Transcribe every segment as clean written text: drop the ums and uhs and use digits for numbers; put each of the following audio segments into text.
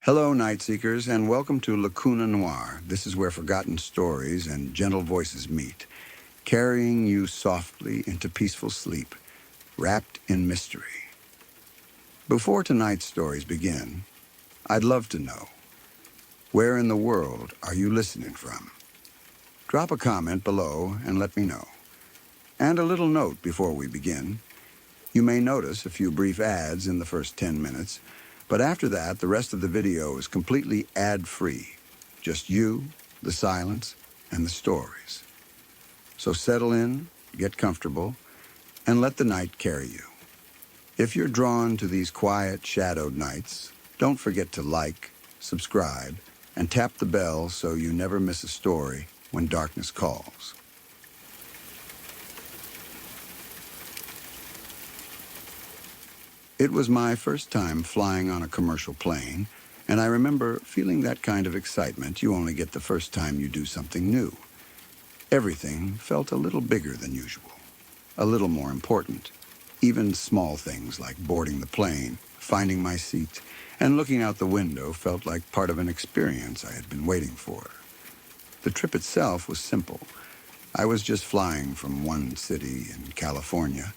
Hello, Night Seekers, and welcome to Lacuna Noir. This is where forgotten stories and gentle voices meet, carrying you softly into peaceful sleep, wrapped in mystery. Before tonight's stories begin, I'd love to know, where in the world are you listening from? Drop a comment below and let me know. And a little note before we begin. You may notice a few brief ads in the first 10 minutes, but after that, the rest of the video is completely ad-free. Just you, the silence, and the stories. So settle in, get comfortable, and let the night carry you. If you're drawn to these quiet, shadowed nights, don't forget to like, subscribe, and tap the bell so you never miss a story when darkness calls. It was my first time flying on a commercial plane, and I remember feeling that kind of excitement you only get the first time you do something new. Everything felt a little bigger than usual, a little more important. Even small things like boarding the plane, finding my seat, and looking out the window felt like part of an experience I had been waiting for. The trip itself was simple. I was just flying from one city in California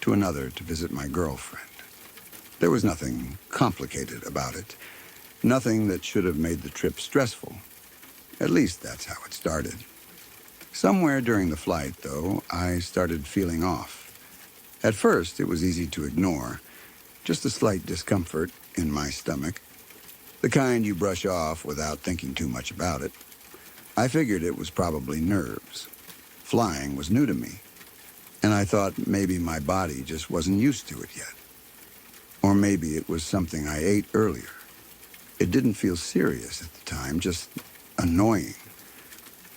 to another to visit my girlfriend. There was nothing complicated about it, nothing that should have made the trip stressful. At least that's how it started. Somewhere during the flight, though, I started feeling off. At first, it was easy to ignore, just a slight discomfort in my stomach, the kind you brush off without thinking too much about it. I figured it was probably nerves. Flying was new to me, and I thought maybe my body just wasn't used to it yet. Or maybe it was something I ate earlier. It didn't feel serious at the time, just annoying.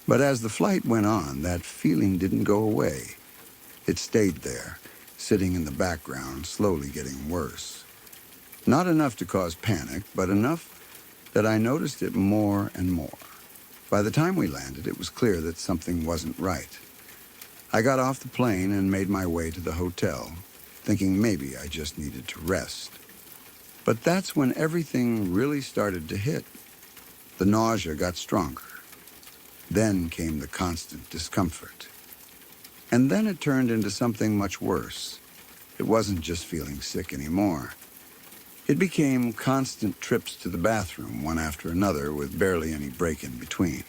But as the flight went on, that feeling didn't go away. It stayed there, sitting in the background, slowly getting worse. Not enough to cause panic, but enough that I noticed it more and more. By the time we landed, it was clear that something wasn't right. I got off the plane and made my way to the hotel, thinking maybe I just needed to rest. But that's when everything really started to hit. The nausea got stronger. Then came the constant discomfort. And then it turned into something much worse. It wasn't just feeling sick anymore. It became constant trips to the bathroom, one after another, with barely any break in between.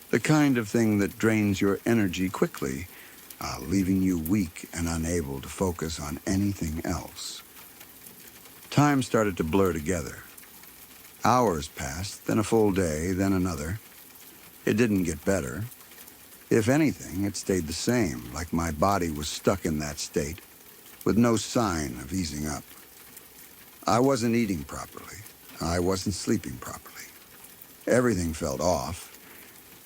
The kind of thing that drains your energy quickly, leaving you weak and unable to focus on anything else. Time started to blur together. Hours passed, then a full day, then another. It didn't get better. If anything, it stayed the same, like my body was stuck in that state, with no sign of easing up. I wasn't eating properly. I wasn't sleeping properly. Everything felt off.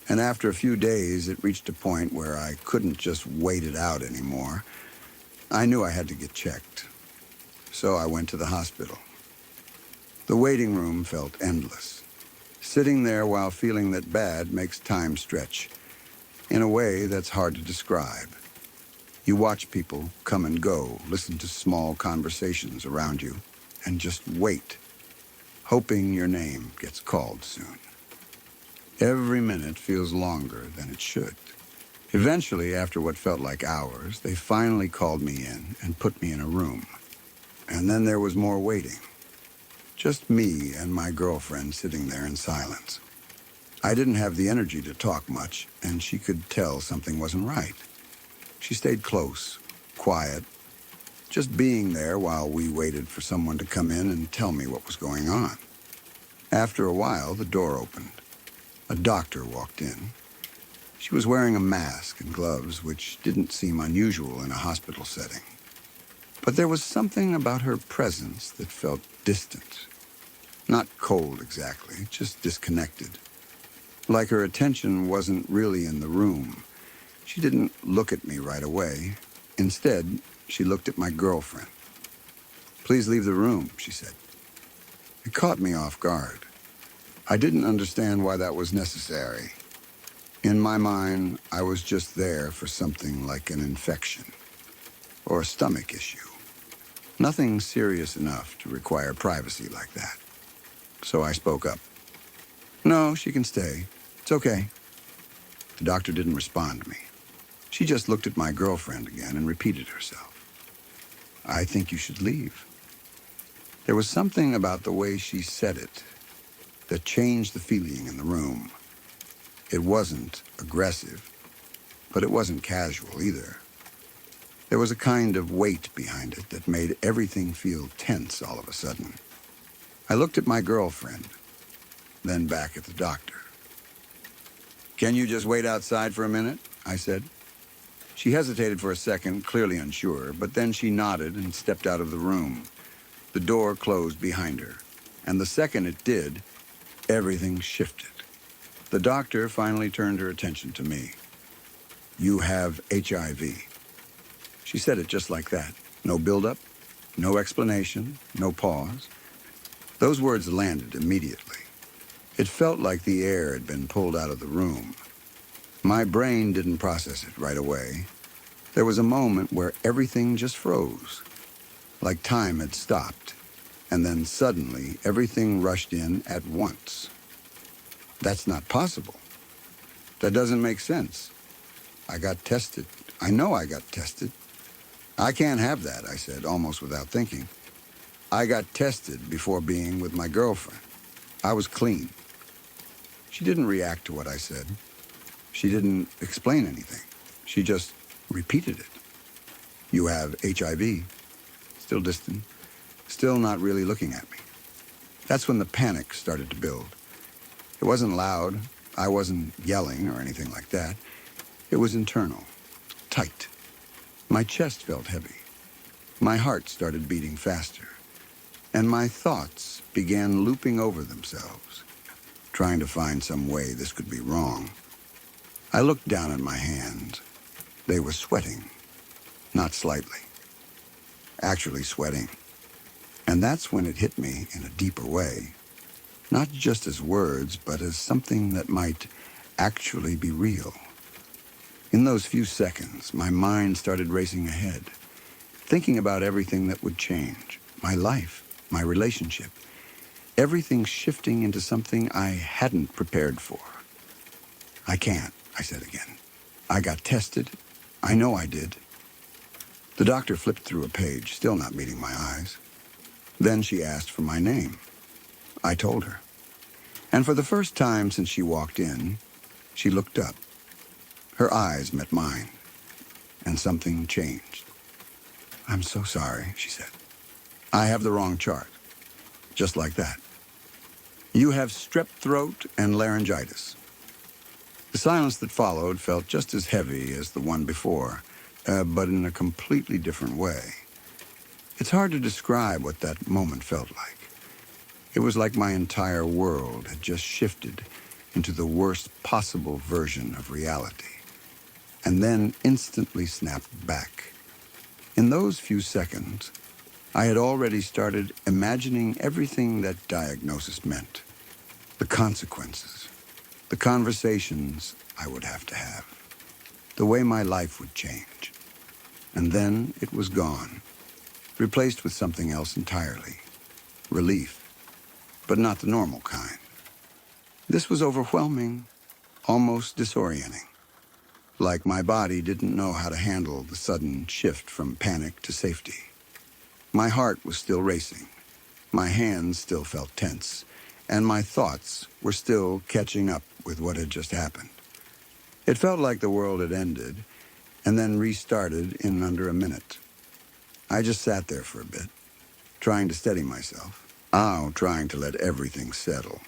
And after a few days, it reached a point where I couldn't just wait it out anymore. I knew I had to get checked. So I went to the hospital. The waiting room felt endless. Sitting there while feeling that bad makes time stretch, in a way that's hard to describe. You watch people come and go, listen to small conversations around you, and just wait, hoping your name gets called soon. Every minute feels longer than it should. Eventually, after what felt like hours, they finally called me in and put me in a room. And then there was more waiting. Just me and my girlfriend sitting there in silence. I didn't have the energy to talk much, and she could tell something wasn't right. She stayed close, quiet, just being there while we waited for someone to come in and tell me what was going on. After a while, the door opened. A doctor walked in. She was wearing a mask and gloves, which didn't seem unusual in a hospital setting. But there was something about her presence that felt distant. Not cold exactly, just disconnected. Like her attention wasn't really in the room. She didn't look at me right away. Instead, she looked at my girlfriend. "Please leave the room," she said. It caught me off guard. I didn't understand why that was necessary. In my mind, I was just there for something like an infection or a stomach issue. Nothing serious enough to require privacy like that. so I spoke up. No, she can stay. It's okay. The doctor didn't respond to me. She just looked at my girlfriend again and repeated herself. I think you should leave. There was something about the way she said it that changed the feeling in the room. It wasn't aggressive, but it wasn't casual either. There was a kind of weight behind it that made everything feel tense all of a sudden. I looked at my girlfriend, then back at the doctor. Can you just wait outside for a minute? I said. She hesitated for a second, clearly unsure, but then she nodded and stepped out of the room. The door closed behind her, and the second it did, everything shifted. The doctor finally turned her attention to me. You have HIV. She said it just like that. No build-up, no explanation, no pause. Those words landed immediately. It felt like the air had been pulled out of the room. My brain didn't process it right away. There was a moment where everything just froze, like time had stopped, and then suddenly everything rushed in at once. That's not possible. That doesn't make sense. I got tested. I know I got tested. I can't have that, I said, almost without thinking. I got tested before being with my girlfriend. I was clean. She didn't react to what I said. She didn't explain anything. She just repeated it. You have HIV. Still distant. Still not really looking at me. That's when the panic started to build. It wasn't loud. I wasn't yelling or anything like that. It was internal. Tight. My chest felt heavy. My heart started beating faster. And my thoughts began looping over themselves, trying to find some way this could be wrong. I looked down at my hands. They were sweating, not slightly. Actually sweating. And that's when it hit me in a deeper way. Not just as words, but as something that might actually be real. In those few seconds, my mind started racing ahead, thinking about everything that would change. My life, my relationship, everything shifting into something I hadn't prepared for. I can't, I said again. I got tested. I know I did. The doctor flipped through a page, still not meeting my eyes. Then she asked for my name. I told her. And for the first time since she walked in, she looked up. Her eyes met mine, and something changed. I'm so sorry, she said. I have the wrong chart. Just like that. You have strep throat and laryngitis. The silence that followed felt just as heavy as the one before, but in a completely different way. It's hard to describe what that moment felt like. It was like my entire world had just shifted into the worst possible version of reality, and then instantly snapped back. In those few seconds, I had already started imagining everything that diagnosis meant, the consequences, the conversations I would have to have, the way my life would change. And then it was gone, replaced with something else entirely, relief, but not the normal kind. This was overwhelming, almost disorienting, like my body didn't know how to handle the sudden shift from panic to safety. My heart was still racing, my hands still felt tense, and my thoughts were still catching up with what had just happened. It felt like the world had ended and then restarted in under a minute. I just sat there for a bit, trying to steady myself, trying to let everything settle.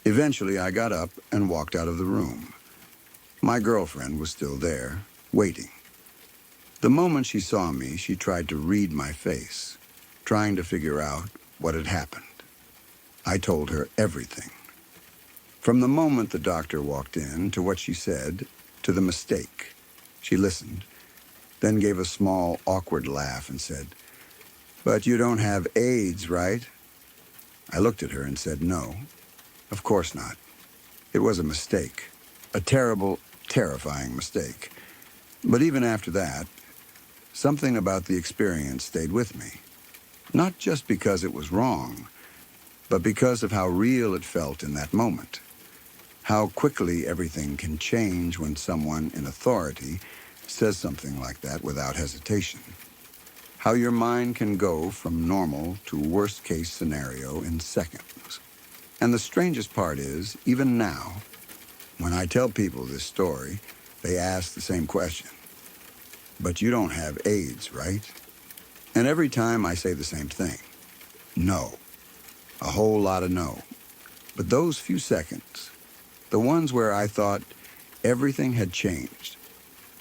Eventually, I got up and walked out of the room. My girlfriend was still there, waiting. The moment she saw me, she tried to read my face, trying to figure out what had happened. I told her everything. From the moment the doctor walked in, to what she said, to the mistake. She listened, then gave a small, awkward laugh and said, "But you don't have AIDS, right?" I looked at her and said, "No, of course not." It was a mistake, a terrible, terrifying mistake. But even after that, something about the experience stayed with me. Not just because it was wrong, but because of how real it felt in that moment. How quickly everything can change when someone in authority says something like that without hesitation. How your mind can go from normal to worst-case scenario in seconds. And the strangest part is, even now, when I tell people this story, they ask the same question. But you don't have AIDS, right? And every time I say the same thing. No. A whole lot of no. But those few seconds, the ones where I thought everything had changed,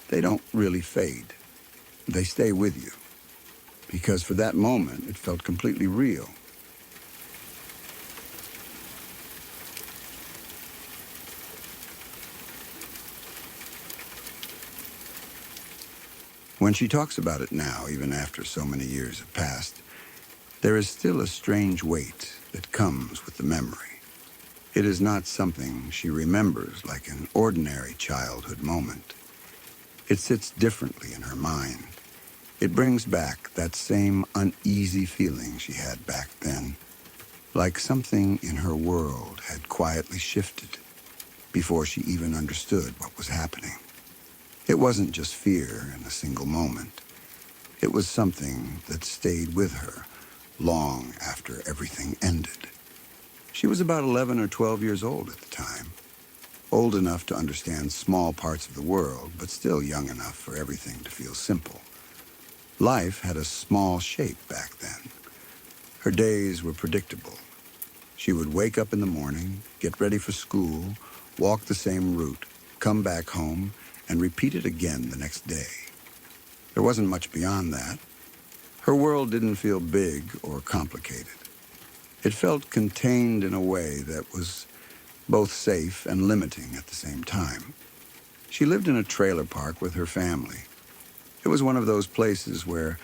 they don't really fade. They stay with you. Because for that moment, it felt completely real. When she talks about it now, even after so many years have passed, there is still a strange weight that comes with the memory. It is not something she remembers like an ordinary childhood moment. It sits differently in her mind. It brings back that same uneasy feeling she had back then, like something in her world had quietly shifted before she even understood what was happening. It wasn't just fear in a single moment. It was something that stayed with her long after everything ended. She was about 11 or 12 years old at the time, old enough to understand small parts of the world, but still young enough for everything to feel simple. Life had a small shape back then. Her days were predictable. She would wake up in the morning, get ready for school, walk the same route, come back home, and repeat it again the next day. There wasn't much beyond that. Her world didn't feel big or complicated. It felt contained in a way that was both safe and limiting at the same time. She lived in a trailer park with her family. It was one of those places where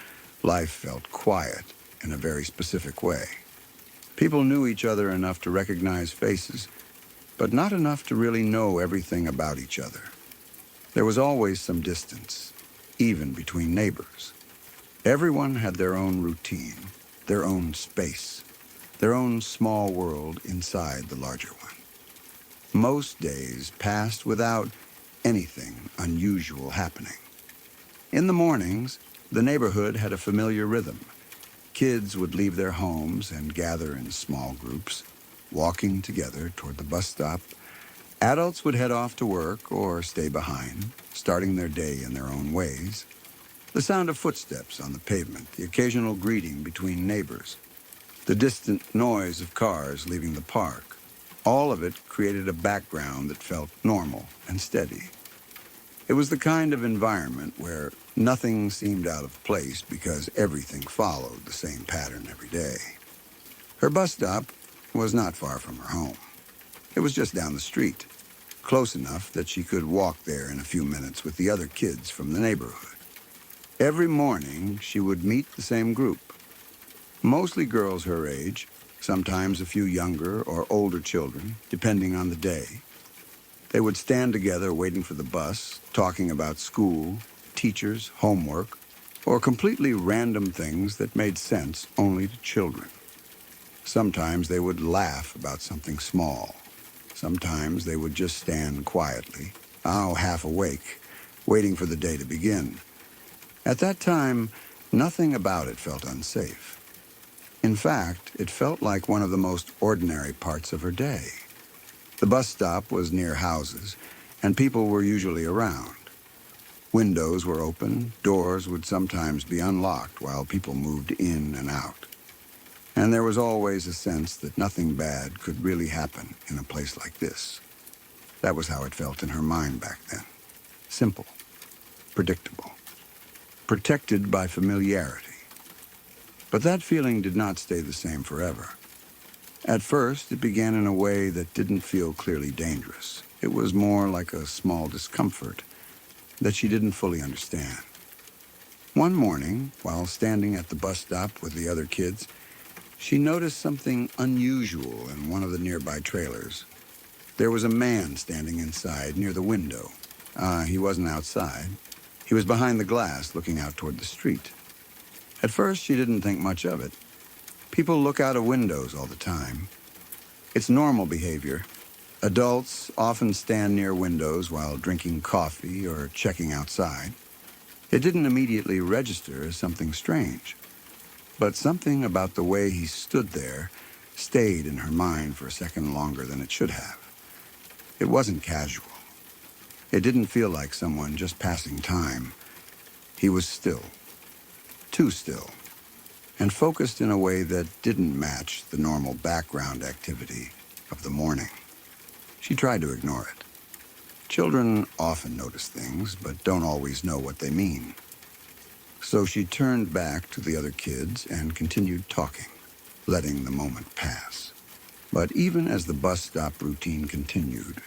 life felt quiet in a very specific way. People knew each other enough to recognize faces, but not enough to really know everything about each other. There was always some distance, even between neighbors. Everyone had their own routine, their own space, their own small world inside the larger one. Most days passed without anything unusual happening. In the mornings, the neighborhood had a familiar rhythm. Kids would leave their homes and gather in small groups, walking together toward the bus stop. Adults would head off to work or stay behind, starting their day in their own ways. The sound of footsteps on the pavement, the occasional greeting between neighbors, the distant noise of cars leaving the park, all of it created a background that felt normal and steady. It was the kind of environment where nothing seemed out of place because everything followed the same pattern every day. Her bus stop was not far from her home. It was just down the street, close enough that she could walk there in a few minutes with the other kids from the neighborhood. Every morning, she would meet the same group, mostly girls her age, sometimes a few younger or older children, depending on the day. They would stand together waiting for the bus, talking about school, teachers, homework, or completely random things that made sense only to children. Sometimes they would laugh about something small. Sometimes they would just stand quietly, half awake, waiting for the day to begin. At that time, nothing about it felt unsafe. In fact, it felt like one of the most ordinary parts of her day. The bus stop was near houses, and people were usually around. Windows were open, doors would sometimes be unlocked while people moved in and out. And there was always a sense that nothing bad could really happen in a place like this. That was how it felt in her mind back then. Simple, predictable, protected by familiarity. But that feeling did not stay the same forever. At first, it began in a way that didn't feel clearly dangerous. It was more like a small discomfort that she didn't fully understand. One morning, while standing at the bus stop with the other kids, she noticed something unusual in one of the nearby trailers. There was a man standing inside near the window. He wasn't outside. He was behind the glass looking out toward the street. At first, she didn't think much of it. People look out of windows all the time. It's normal behavior. Adults often stand near windows while drinking coffee or checking outside. It didn't immediately register as something strange, but something about the way he stood there stayed in her mind for a second longer than it should have. It wasn't casual. It didn't feel like someone just passing time. He was still, too still, and focused in a way that didn't match the normal background activity of the morning. She tried to ignore it. Children often notice things, but don't always know what they mean. So she turned back to the other kids and continued talking, letting the moment pass. But even as the bus stop routine continued,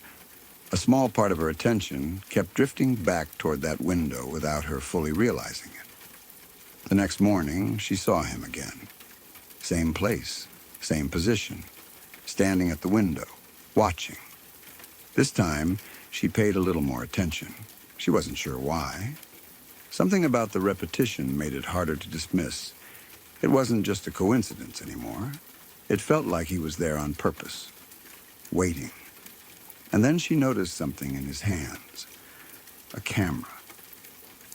a small part of her attention kept drifting back toward that window without her fully realizing it. The next morning, she saw him again. Same place, same position, standing at the window, watching. This time, she paid a little more attention. She wasn't sure why. Something about the repetition made it harder to dismiss. It wasn't just a coincidence anymore. It felt like he was there on purpose, waiting. And then she noticed something in his hands, a camera.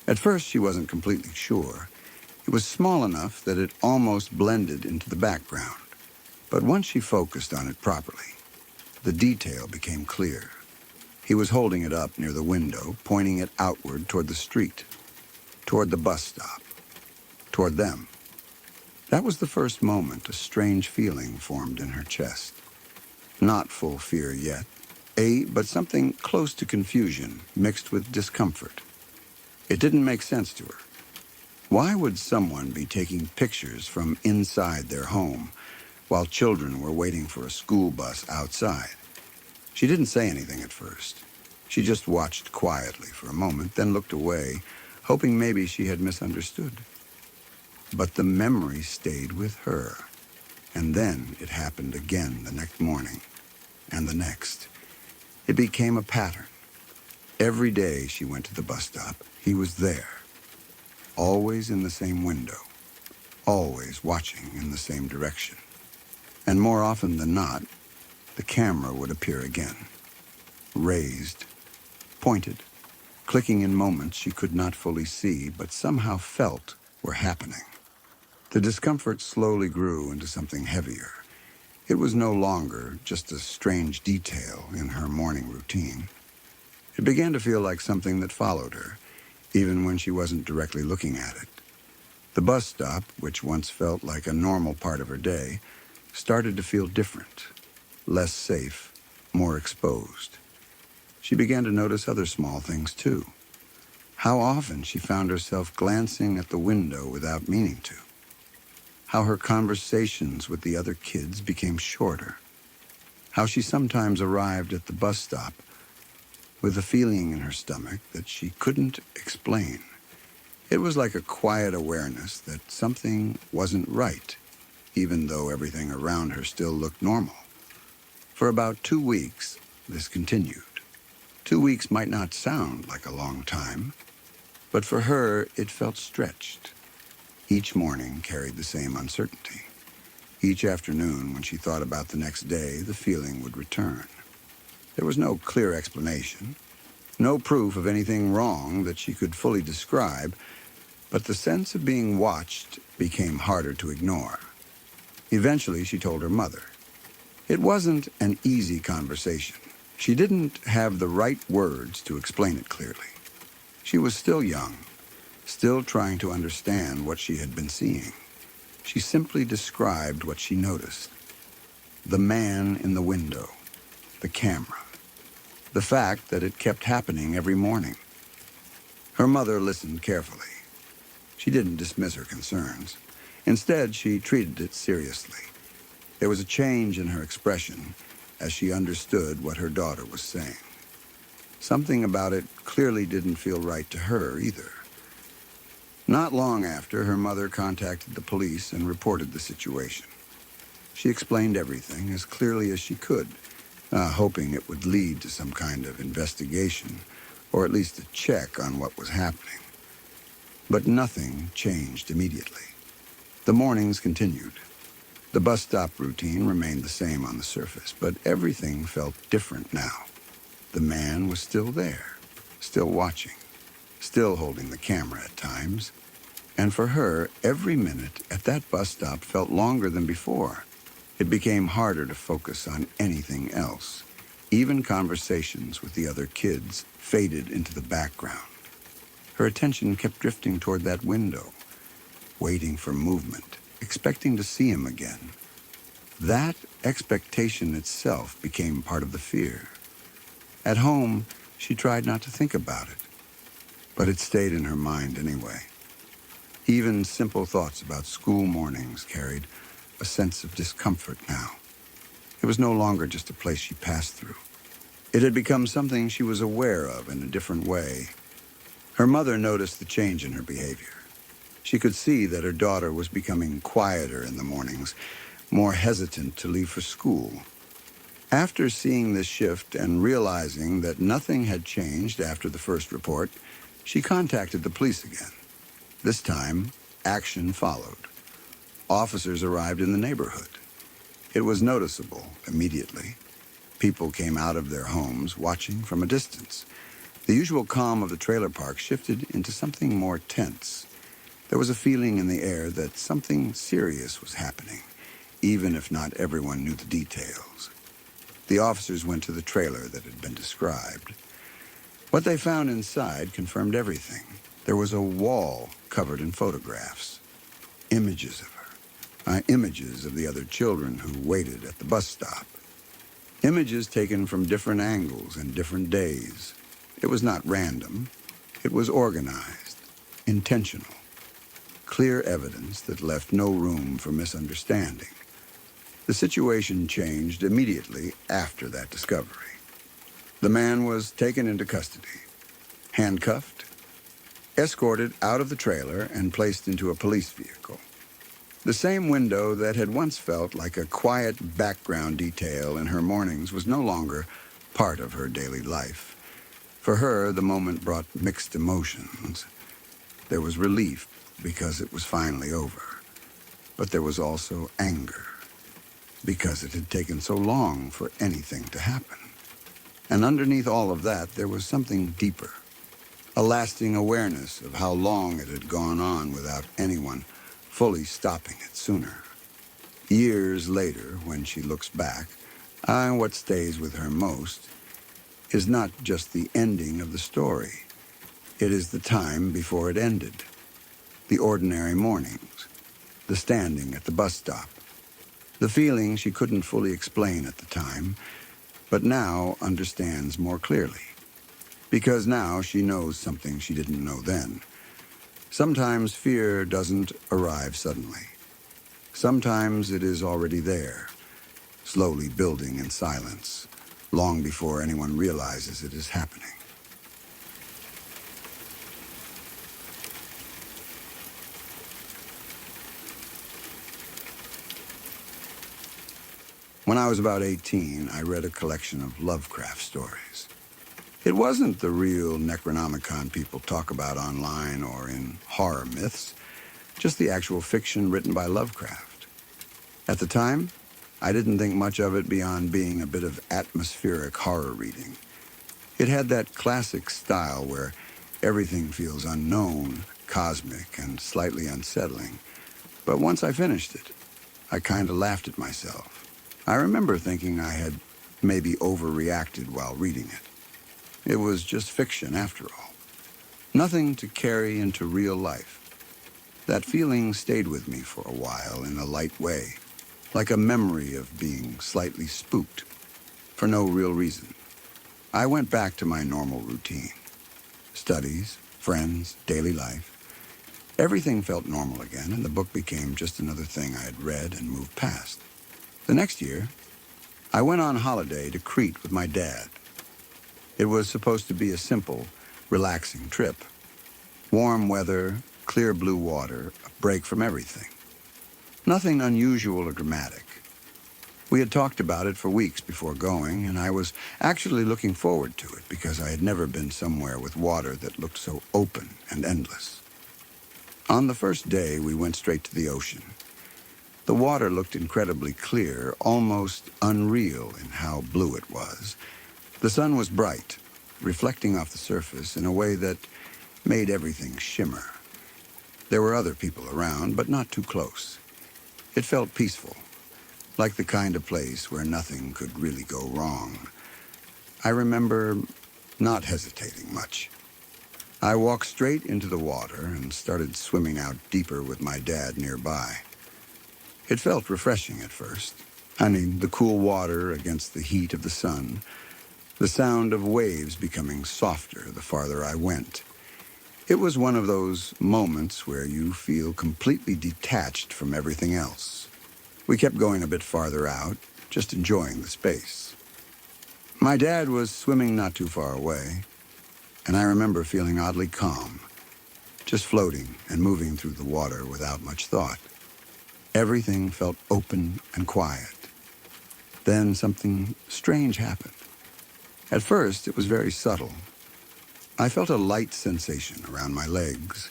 At first, she wasn't completely sure. It was small enough that it almost blended into the background. But once she focused on it properly, the detail became clear. He was holding it up near the window, pointing it outward toward the street, toward the bus stop, toward them. That was the first moment a strange feeling formed in her chest. Not full fear yet, but something close to confusion mixed with discomfort. It didn't make sense to her. Why would someone be taking pictures from inside their home while children were waiting for a school bus outside? She didn't say anything at first. She just watched quietly for a moment, then looked away, hoping maybe she had misunderstood. But the memory stayed with her. And then it happened again the next morning, and the next. It became a pattern. Every day she went to the bus stop, he was there. Always in the same window. Always watching in the same direction. And more often than not, the camera would appear again. Raised, pointed, clicking in moments she could not fully see, but somehow felt were happening. The discomfort slowly grew into something heavier. It was no longer just a strange detail in her morning routine. It began to feel like something that followed her, even when she wasn't directly looking at it. The bus stop, which once felt like a normal part of her day, started to feel different, less safe, more exposed. She began to notice other small things, too. How often she found herself glancing at the window without meaning to. How her conversations with the other kids became shorter. How she sometimes arrived at the bus stop with a feeling in her stomach that she couldn't explain. It was like a quiet awareness that something wasn't right, even though everything around her still looked normal. For about 2 weeks, this continued. 2 weeks might not sound like a long time, but for her, it felt stretched. Each morning carried the same uncertainty. Each afternoon, when she thought about the next day, the feeling would return. There was no clear explanation, no proof of anything wrong that she could fully describe, but the sense of being watched became harder to ignore. Eventually, she told her mother. It wasn't an easy conversation. She didn't have the right words to explain it clearly. She was still young, still trying to understand what she had been seeing. She simply described what she noticed. The man in the window, the camera, the fact that it kept happening every morning. Her mother listened carefully. She didn't dismiss her concerns. Instead, she treated it seriously. There was a change in her expression as she understood what her daughter was saying. Something about it clearly didn't feel right to her either. Not long after, her mother contacted the police and reported the situation. She explained everything as clearly as she could, hoping it would lead to some kind of investigation, or at least a check on what was happening. But nothing changed immediately. The mornings continued. The bus stop routine remained the same on the surface, but everything felt different now. The man was still there, still watching, still holding the camera at times. And for her, every minute at that bus stop felt longer than before. It became harder to focus on anything else. Even conversations with the other kids faded into the background. Her attention kept drifting toward that window, waiting for movement, expecting to see him again. That expectation itself became part of the fear. At home, she tried not to think about it, but it stayed in her mind anyway. Even simple thoughts about school mornings carried a sense of discomfort now. It was no longer just a place she passed through. It had become something she was aware of in a different way. Her mother noticed the change in her behavior. She could see that her daughter was becoming quieter in the mornings, more hesitant to leave for school. After seeing this shift and realizing that nothing had changed after the first report, she contacted the police again. This time, action followed. Officers arrived in the neighborhood. It was noticeable immediately. People came out of their homes watching from a distance. The usual calm of the trailer park shifted into something more tense. There was a feeling in the air that something serious was happening, even if not everyone knew the details. The officers went to the trailer that had been described. What they found inside confirmed everything. There was a wall covered in photographs, images of her, images of the other children who waited at the bus stop, images taken from different angles and different days. It was not random. It was organized, intentional, clear evidence that left no room for misunderstanding. The situation changed immediately after that discovery. The man was taken into custody, handcuffed, escorted out of the trailer, and placed into a police vehicle. The same window that had once felt like a quiet background detail in her mornings was no longer part of her daily life. For her, the moment brought mixed emotions. There was relief because it was finally over, but there was also anger because it had taken so long for anything to happen. And underneath all of that, there was something deeper, a lasting awareness of how long it had gone on without anyone fully stopping it sooner. Years later, when she looks back, what stays with her most is not just the ending of the story. It is the time before it ended, the ordinary mornings, the standing at the bus stop, the feeling she couldn't fully explain at the time, but now understands more clearly. Because now she knows something she didn't know then. Sometimes fear doesn't arrive suddenly. Sometimes it is already there, slowly building in silence, long before anyone realizes it is happening. When I was about 18, I read a collection of Lovecraft stories. It wasn't the real Necronomicon people talk about online or in horror myths, just the actual fiction written by Lovecraft. At the time, I didn't think much of it beyond being a bit of atmospheric horror reading. It had that classic style where everything feels unknown, cosmic, and slightly unsettling. But once I finished it, I kind of laughed at myself. I remember thinking I had maybe overreacted while reading it. It was just fiction after all. Nothing to carry into real life. That feeling stayed with me for a while in a light way, like a memory of being slightly spooked, for no real reason. I went back to my normal routine. Studies, friends, daily life. Everything felt normal again, and the book became just another thing I had read and moved past. The next year, I went on holiday to Crete with my dad. It was supposed to be a simple, relaxing trip. Warm weather, clear blue water, a break from everything. Nothing unusual or dramatic. We had talked about it for weeks before going, and I was actually looking forward to it because I had never been somewhere with water that looked so open and endless. On the first day, we went straight to the ocean. The water looked incredibly clear, almost unreal in how blue it was. The sun was bright, reflecting off the surface in a way that made everything shimmer. There were other people around, but not too close. It felt peaceful, like the kind of place where nothing could really go wrong. I remember not hesitating much. I walked straight into the water and started swimming out deeper with my dad nearby. It felt refreshing at first. The cool water against the heat of the sun, the sound of waves becoming softer the farther I went. It was one of those moments where you feel completely detached from everything else. We kept going a bit farther out, just enjoying the space. My dad was swimming not too far away, and I remember feeling oddly calm, just floating and moving through the water without much thought. Everything felt open and quiet. Then something strange happened. At first, it was very subtle. I felt a light sensation around my legs,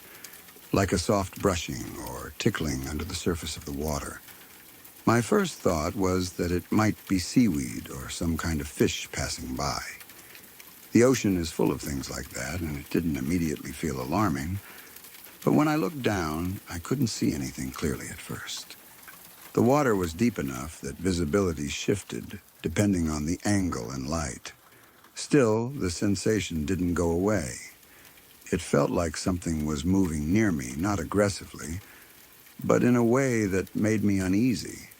like a soft brushing or tickling under the surface of the water. My first thought was that it might be seaweed or some kind of fish passing by. The ocean is full of things like that, and it didn't immediately feel alarming. But when I looked down, I couldn't see anything clearly at first. The water was deep enough that visibility shifted depending on the angle and light. Still, the sensation didn't go away. It felt like something was moving near me, not aggressively, but in a way that made me uneasy.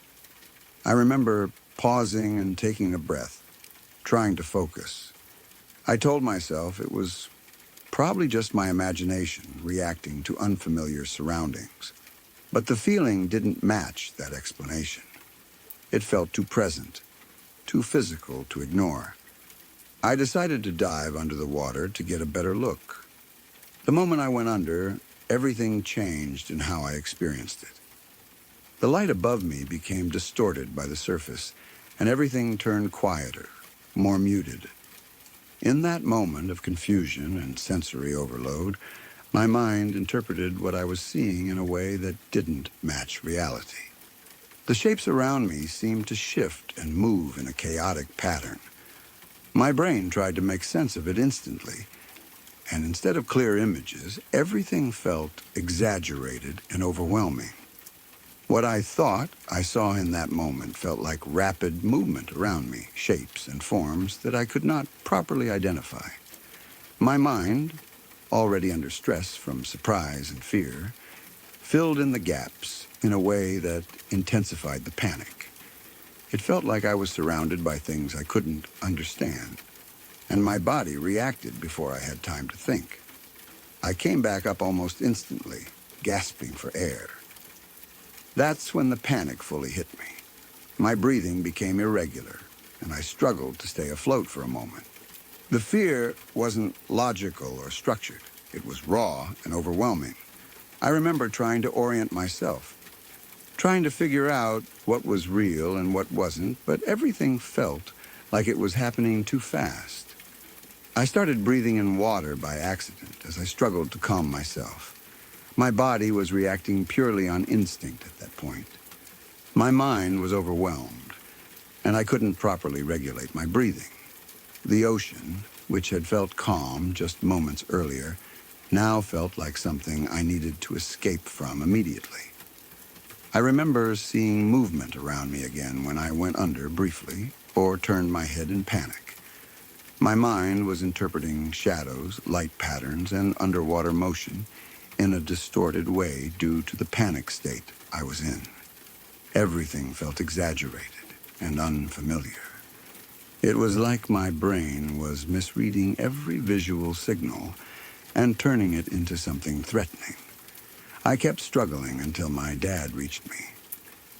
I remember pausing and taking a breath, trying to focus. I told myself it was probably just my imagination reacting to unfamiliar surroundings. But the feeling didn't match that explanation. It felt too present, too physical to ignore. I decided to dive under the water to get a better look. The moment I went under, everything changed in how I experienced it. The light above me became distorted by the surface, and everything turned quieter, more muted. In that moment of confusion and sensory overload, my mind interpreted what I was seeing in a way that didn't match reality. The shapes around me seemed to shift and move in a chaotic pattern. My brain tried to make sense of it instantly, and instead of clear images, everything felt exaggerated and overwhelming. What I thought I saw in that moment felt like rapid movement around me, shapes and forms that I could not properly identify. My mind, already under stress from surprise and fear, filled in the gaps in a way that intensified the panic. It felt like I was surrounded by things I couldn't understand, and my body reacted before I had time to think. I came back up almost instantly, gasping for air. That's when the panic fully hit me. My breathing became irregular, and I struggled to stay afloat for a moment. The fear wasn't logical or structured. It was raw and overwhelming. I remember trying to orient myself, trying to figure out what was real and what wasn't, but everything felt like it was happening too fast. I started breathing in water by accident as I struggled to calm myself. My body was reacting purely on instinct at that point. My mind was overwhelmed, and I couldn't properly regulate my breathing. The ocean, which had felt calm just moments earlier, now felt like something I needed to escape from immediately. I remember seeing movement around me again when I went under briefly or turned my head in panic. My mind was interpreting shadows, light patterns, and underwater motion in a distorted way due to the panic state I was in. Everything felt exaggerated and unfamiliar. It was like my brain was misreading every visual signal and turning it into something threatening. I kept struggling until my dad reached me.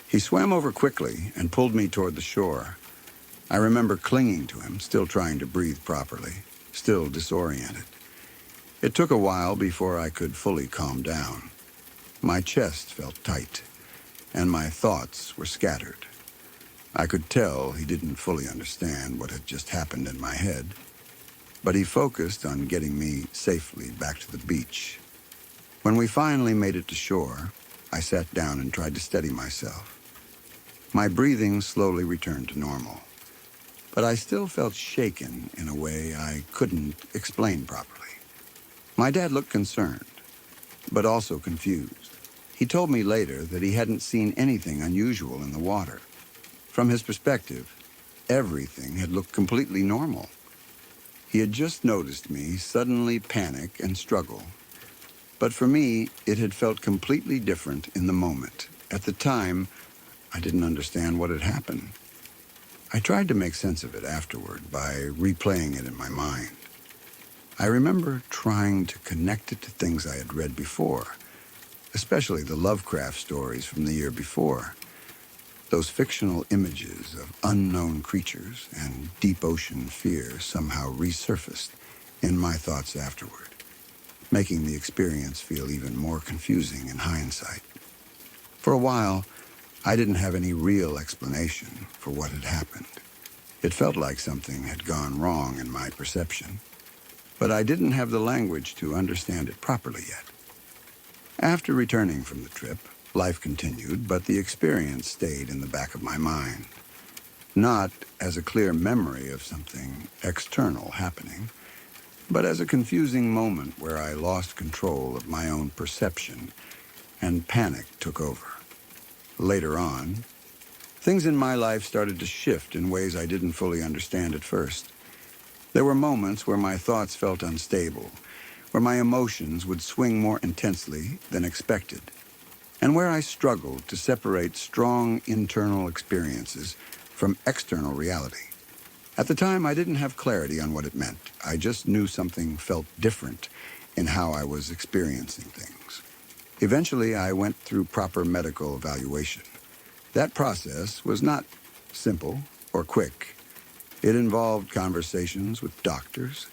He swam over quickly and pulled me toward the shore. I remember clinging to him, still trying to breathe properly, still disoriented. It took a while before I could fully calm down. My chest felt tight, and my thoughts were scattered. I could tell he didn't fully understand what had just happened in my head, but he focused on getting me safely back to the beach. When we finally made it to shore, I sat down and tried to steady myself. My breathing slowly returned to normal, but I still felt shaken in a way I couldn't explain properly. My dad looked concerned, but also confused. He told me later that he hadn't seen anything unusual in the water. From his perspective, everything had looked completely normal. He had just noticed me suddenly panic and struggle. But for me, it had felt completely different in the moment. At the time, I didn't understand what had happened. I tried to make sense of it afterward by replaying it in my mind. I remember trying to connect it to things I had read before, especially the Lovecraft stories from the year before. Those fictional images of unknown creatures and deep ocean fear somehow resurfaced in my thoughts afterward, making the experience feel even more confusing in hindsight. For a while, I didn't have any real explanation for what had happened. It felt like something had gone wrong in my perception, but I didn't have the language to understand it properly yet. After returning from the trip, life continued, but the experience stayed in the back of my mind. Not as a clear memory of something external happening, but as a confusing moment where I lost control of my own perception and panic took over. Later on, things in my life started to shift in ways I didn't fully understand at first. There were moments where my thoughts felt unstable, where my emotions would swing more intensely than expected, and where I struggled to separate strong internal experiences from external reality. At the time, I didn't have clarity on what it meant. I just knew something felt different in how I was experiencing things. Eventually, I went through proper medical evaluation. That process was not simple or quick. It involved conversations with doctors,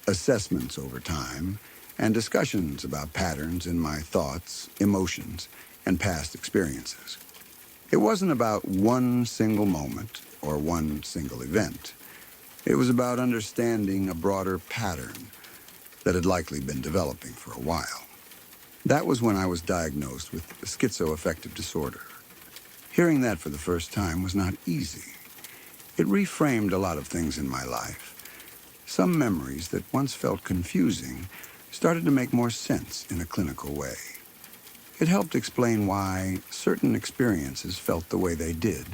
assessments over time, and discussions about patterns in my thoughts, emotions, and past experiences. It wasn't about one single moment or one single event. It was about understanding a broader pattern that had likely been developing for a while. That was when I was diagnosed with schizoaffective disorder. Hearing that for the first time was not easy. It reframed a lot of things in my life. Some memories that once felt confusing started to make more sense in a clinical way. It helped explain why certain experiences felt the way they did,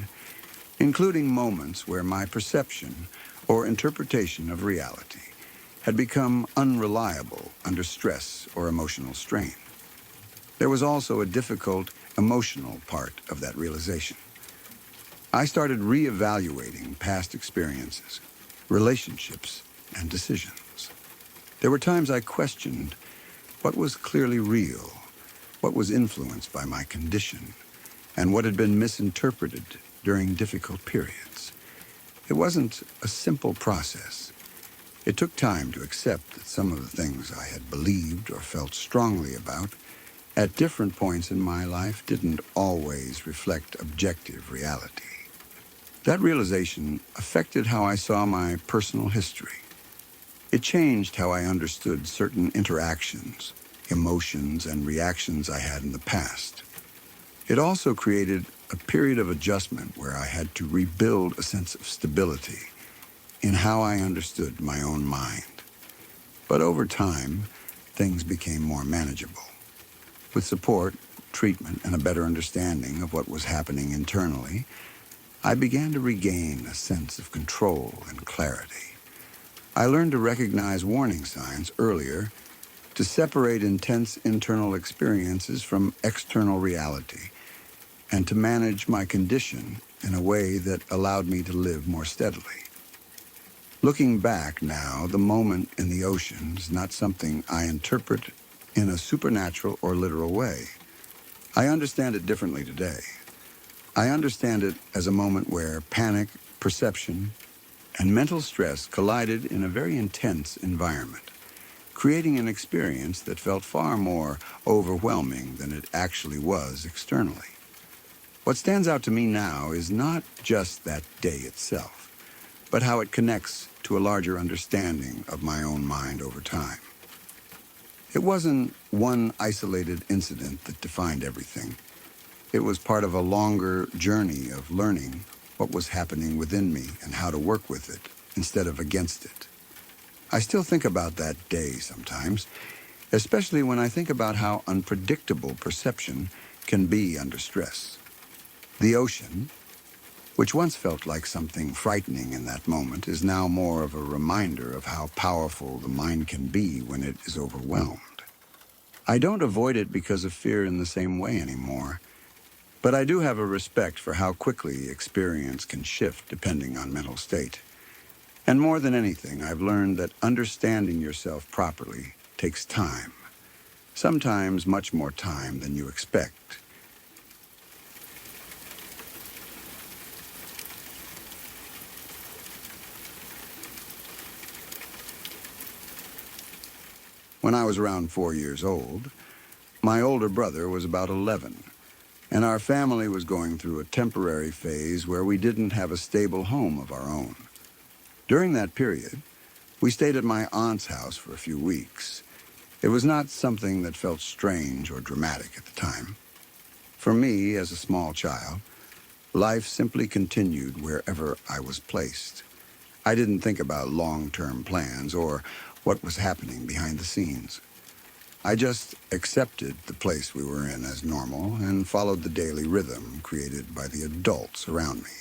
including moments where my perception or interpretation of reality had become unreliable under stress or emotional strain. There was also a difficult emotional part of that realization. I started reevaluating past experiences, relationships, and decisions. There were times I questioned what was clearly real, what was influenced by my condition, and what had been misinterpreted during difficult periods. It wasn't a simple process. It took time to accept that some of the things I had believed or felt strongly about at different points in my life didn't always reflect objective reality. That realization affected how I saw my personal history. It changed how I understood certain interactions, emotions, and reactions I had in the past. It also created a period of adjustment where I had to rebuild a sense of stability in how I understood my own mind. But over time, things became more manageable. With support, treatment, and a better understanding of what was happening internally, I began to regain a sense of control and clarity. I learned to recognize warning signs earlier, to separate intense internal experiences from external reality, and to manage my condition in a way that allowed me to live more steadily. Looking back now, the moment in the ocean is not something I interpret in a supernatural or literal way. I understand it differently today. I understand it as a moment where panic, perception, and mental stress collided in a very intense environment, creating an experience that felt far more overwhelming than it actually was externally. What stands out to me now is not just that day itself, but how it connects to a larger understanding of my own mind over time. It wasn't one isolated incident that defined everything. It was part of a longer journey of learning what was happening within me and how to work with it instead of against it. I still think about that day sometimes, especially when I think about how unpredictable perception can be under stress. The ocean, which once felt like something frightening in that moment, is now more of a reminder of how powerful the mind can be when it is overwhelmed. I don't avoid it because of fear in the same way anymore, but I do have a respect for how quickly experience can shift depending on mental state. And more than anything, I've learned that understanding yourself properly takes time, sometimes much more time than you expect. When I was around 4 years old, my older brother was about 11, and our family was going through a temporary phase where we didn't have a stable home of our own. During that period, we stayed at my aunt's house for a few weeks. It was not something that felt strange or dramatic at the time. For me, as a small child, life simply continued wherever I was placed. I didn't think about long-term plans or what was happening behind the scenes. I just accepted the place we were in as normal and followed the daily rhythm created by the adults around me.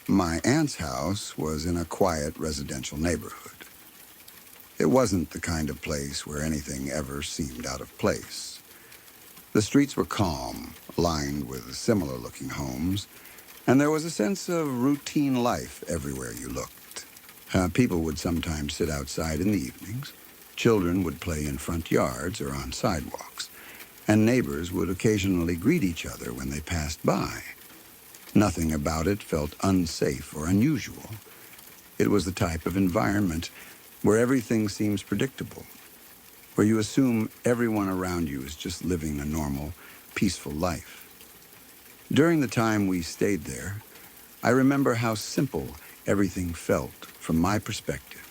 My aunt's house was in a quiet residential neighborhood. It wasn't the kind of place where anything ever seemed out of place. The streets were calm, lined with similar-looking homes, and there was a sense of routine life everywhere you looked. People would sometimes sit outside in the evenings, children would play in front yards or on sidewalks, and neighbors would occasionally greet each other when they passed by. Nothing about it felt unsafe or unusual. It was the type of environment where everything seems predictable, where you assume everyone around you is just living a normal, peaceful life. During the time we stayed there, I remember how simple everything felt from my perspective.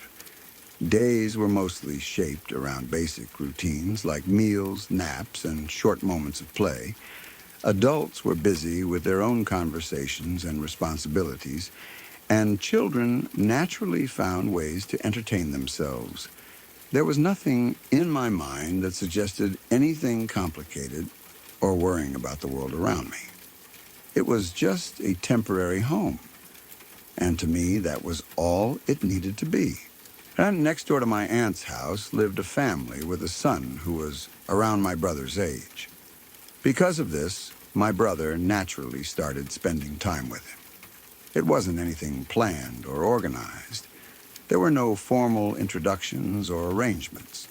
Days were mostly shaped around basic routines like meals, naps, and short moments of play. Adults were busy with their own conversations and responsibilities, and children naturally found ways to entertain themselves. There was nothing in my mind that suggested anything complicated or worrying about the world around me. It was just a temporary home, and to me that was all it needed to be. And next door to my aunt's house lived a family with a son who was around my brother's age. Because of this, my brother naturally started spending time with him. It wasn't anything planned or organized. There were no formal introductions or arrangements.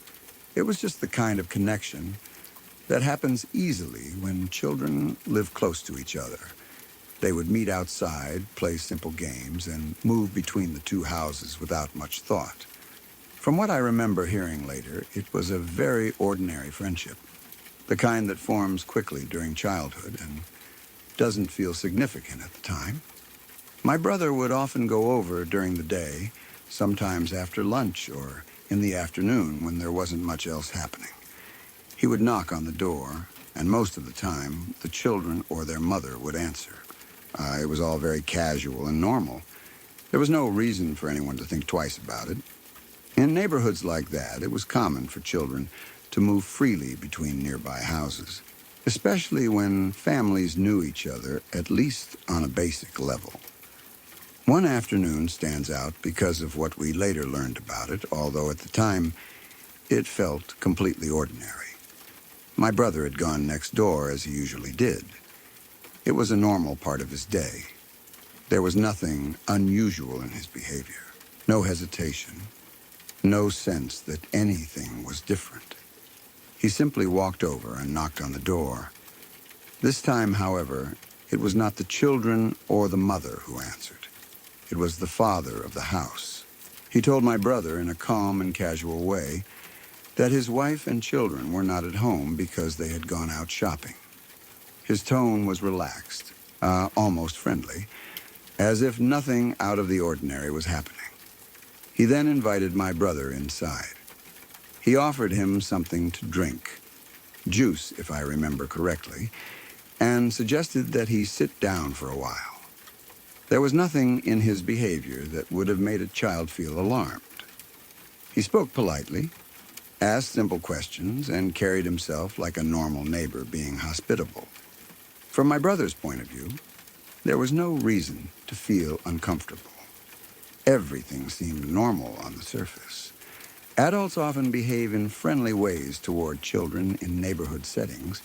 It was just the kind of connection that happens easily when children live close to each other. They would meet outside, play simple games, and move between the two houses without much thought. From what I remember hearing later, it was a very ordinary friendship, the kind that forms quickly during childhood and doesn't feel significant at the time. My brother would often go over during the day, sometimes after lunch or in the afternoon when there wasn't much else happening. He would knock on the door, and most of the time, the children or their mother would answer. It was all very casual and normal. There was no reason for anyone to think twice about it. In neighborhoods like that, it was common for children to move freely between nearby houses, especially when families knew each other, at least on a basic level. One afternoon stands out because of what we later learned about it, although at the time, it felt completely ordinary. My brother had gone next door as he usually did. It was a normal part of his day. There was nothing unusual in his behavior, no hesitation, no sense that anything was different. He simply walked over and knocked on the door. This time, however, it was not the children or the mother who answered. It was the father of the house. He told my brother in a calm and casual way that his wife and children were not at home because they had gone out shopping. His tone was relaxed, almost friendly, as if nothing out of the ordinary was happening. He then invited my brother inside. He offered him something to drink, juice if I remember correctly, and suggested that he sit down for a while. There was nothing in his behavior that would have made a child feel alarmed. He spoke politely, asked simple questions, and carried himself like a normal neighbor being hospitable. From my brother's point of view, there was no reason to feel uncomfortable. Everything seemed normal on the surface. Adults often behave in friendly ways toward children in neighborhood settings,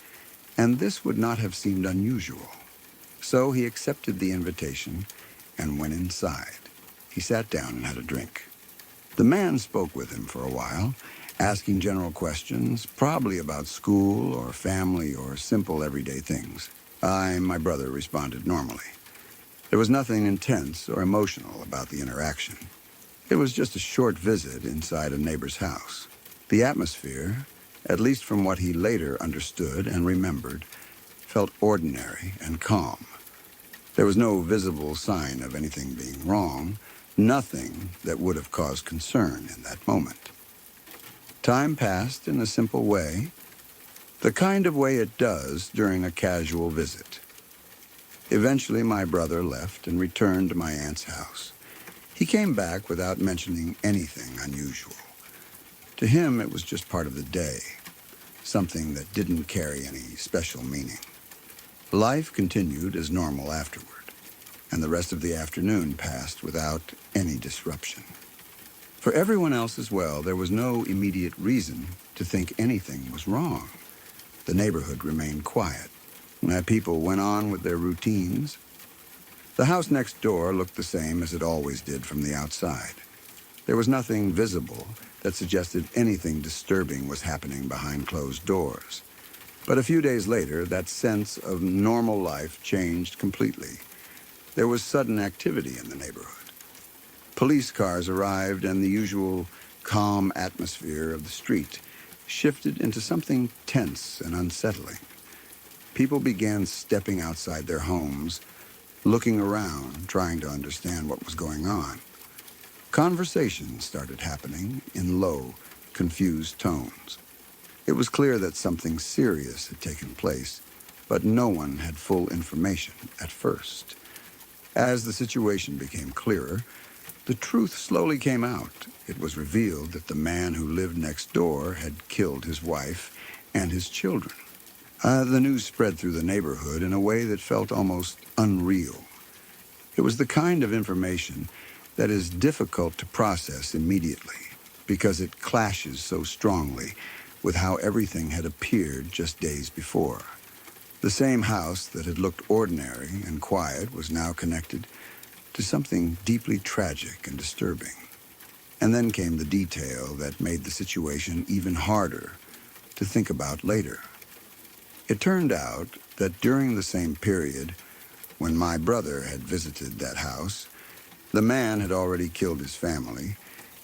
and this would not have seemed unusual. So he accepted the invitation and went inside. He sat down and had a drink. The man spoke with him for a while, asking general questions, probably about school or family or simple everyday things. My brother, responded normally. There was nothing intense or emotional about the interaction. It was just a short visit inside a neighbor's house. The atmosphere, at least from what he later understood and remembered, felt ordinary and calm. There was no visible sign of anything being wrong, nothing that would have caused concern in that moment. Time passed in a simple way, the kind of way it does during a casual visit. Eventually, my brother left and returned to my aunt's house. He came back without mentioning anything unusual. To him, it was just part of the day, something that didn't carry any special meaning. Life continued as normal afterward, and the rest of the afternoon passed without any disruption. For everyone else as well, there was no immediate reason to think anything was wrong. The neighborhood remained quiet. People went on with their routines. The house next door looked the same as it always did from the outside. There was nothing visible that suggested anything disturbing was happening behind closed doors. But a few days later, that sense of normal life changed completely. There was sudden activity in the neighborhood. Police cars arrived, and the usual calm atmosphere of the street shifted into something tense and unsettling. People began stepping outside their homes, looking around, trying to understand what was going on. Conversations started happening in low, confused tones. It was clear that something serious had taken place, but no one had full information at first. As the situation became clearer, the truth slowly came out. It was revealed that the man who lived next door had killed his wife and his children. The news spread through the neighborhood in a way that felt almost unreal. It was the kind of information that is difficult to process immediately because it clashes so strongly with how everything had appeared just days before. The same house that had looked ordinary and quiet was now connected to something deeply tragic and disturbing. And then came the detail that made the situation even harder to think about later. It turned out that during the same period when my brother had visited that house, the man had already killed his family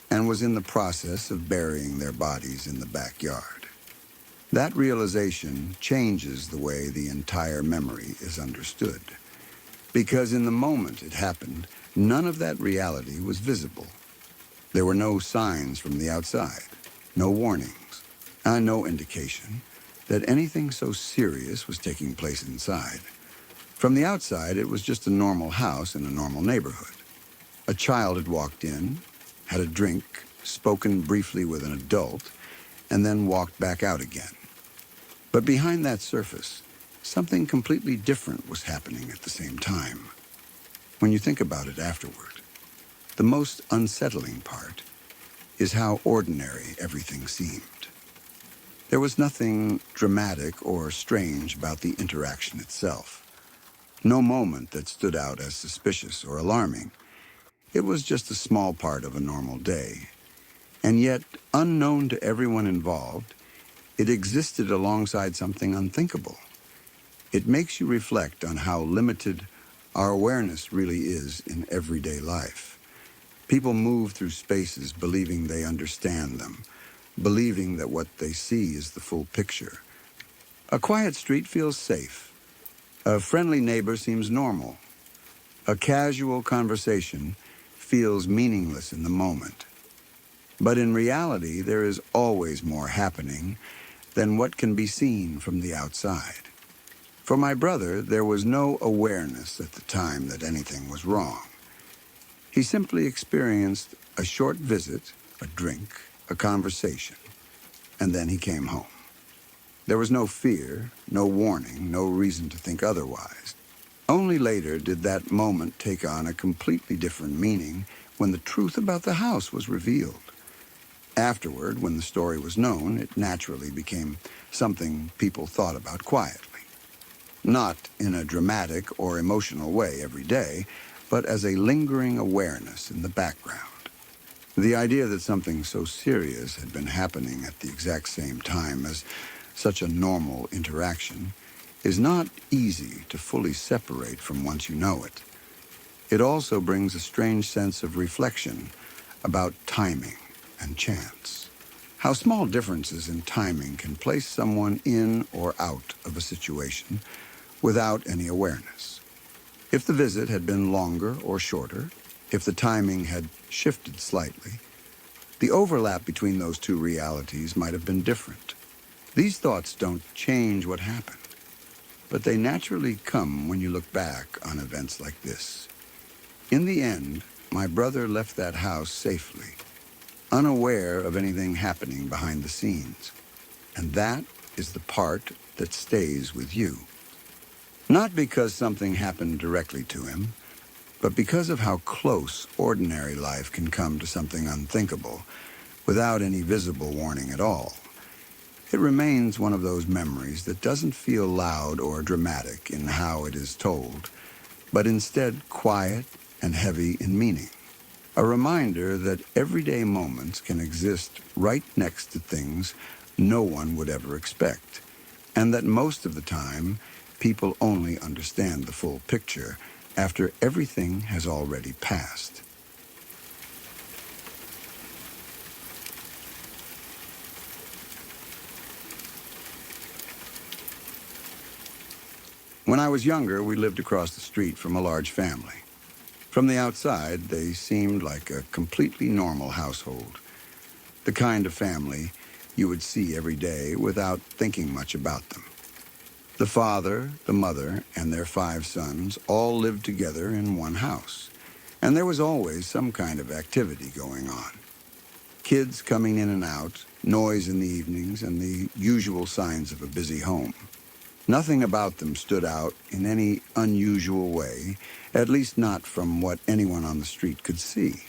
and was in the process of burying their bodies in the backyard. That realization changes the way the entire memory is understood. Because in the moment it happened, none of that reality was visible. There were no signs from the outside, no warnings, and no indication that anything so serious was taking place inside. From the outside, it was just a normal house in a normal neighborhood. A child had walked in, had a drink, spoken briefly with an adult, and then walked back out again. But behind that surface, something completely different was happening at the same time. When you think about it afterward, the most unsettling part is how ordinary everything seemed. There was nothing dramatic or strange about the interaction itself. No moment that stood out as suspicious or alarming. It was just a small part of a normal day. And yet, unknown to everyone involved, it existed alongside something unthinkable. It makes you reflect on how limited our awareness really is in everyday life. People move through spaces believing they understand them, believing that what they see is the full picture. A quiet street feels safe. A friendly neighbor seems normal. A casual conversation feels meaningless in the moment. But in reality, there is always more happening than what can be seen from the outside. For my brother, there was no awareness at the time that anything was wrong. He simply experienced a short visit, a drink, a conversation, and then he came home. There was no fear, no warning, no reason to think otherwise. Only later did that moment take on a completely different meaning when the truth about the house was revealed. Afterward, when the story was known, it naturally became something people thought about quietly. Not in a dramatic or emotional way every day, but as a lingering awareness in the background. The idea that something so serious had been happening at the exact same time as such a normal interaction is not easy to fully separate from once you know it. It also brings a strange sense of reflection about timing and chance. How small differences in timing can place someone in or out of a situation without any awareness. If the visit had been longer or shorter, if the timing had shifted slightly, the overlap between those two realities might have been different. These thoughts don't change what happened, but they naturally come when you look back on events like this. In the end, my brother left that house safely, unaware of anything happening behind the scenes. And that is the part that stays with you. Not because something happened directly to him, but because of how close ordinary life can come to something unthinkable, without any visible warning at all. It remains one of those memories that doesn't feel loud or dramatic in how it is told, but instead quiet and heavy in meaning. A reminder that everyday moments can exist right next to things no one would ever expect, and that most of the time, people only understand the full picture after everything has already passed. When I was younger, we lived across the street from a large family. From the outside, they seemed like a completely normal household. The kind of family you would see every day without thinking much about them. The father, the mother, and their 5 sons all lived together in one house, and there was always some kind of activity going on. Kids coming in and out, noise in the evenings, and the usual signs of a busy home. Nothing about them stood out in any unusual way, at least not from what anyone on the street could see.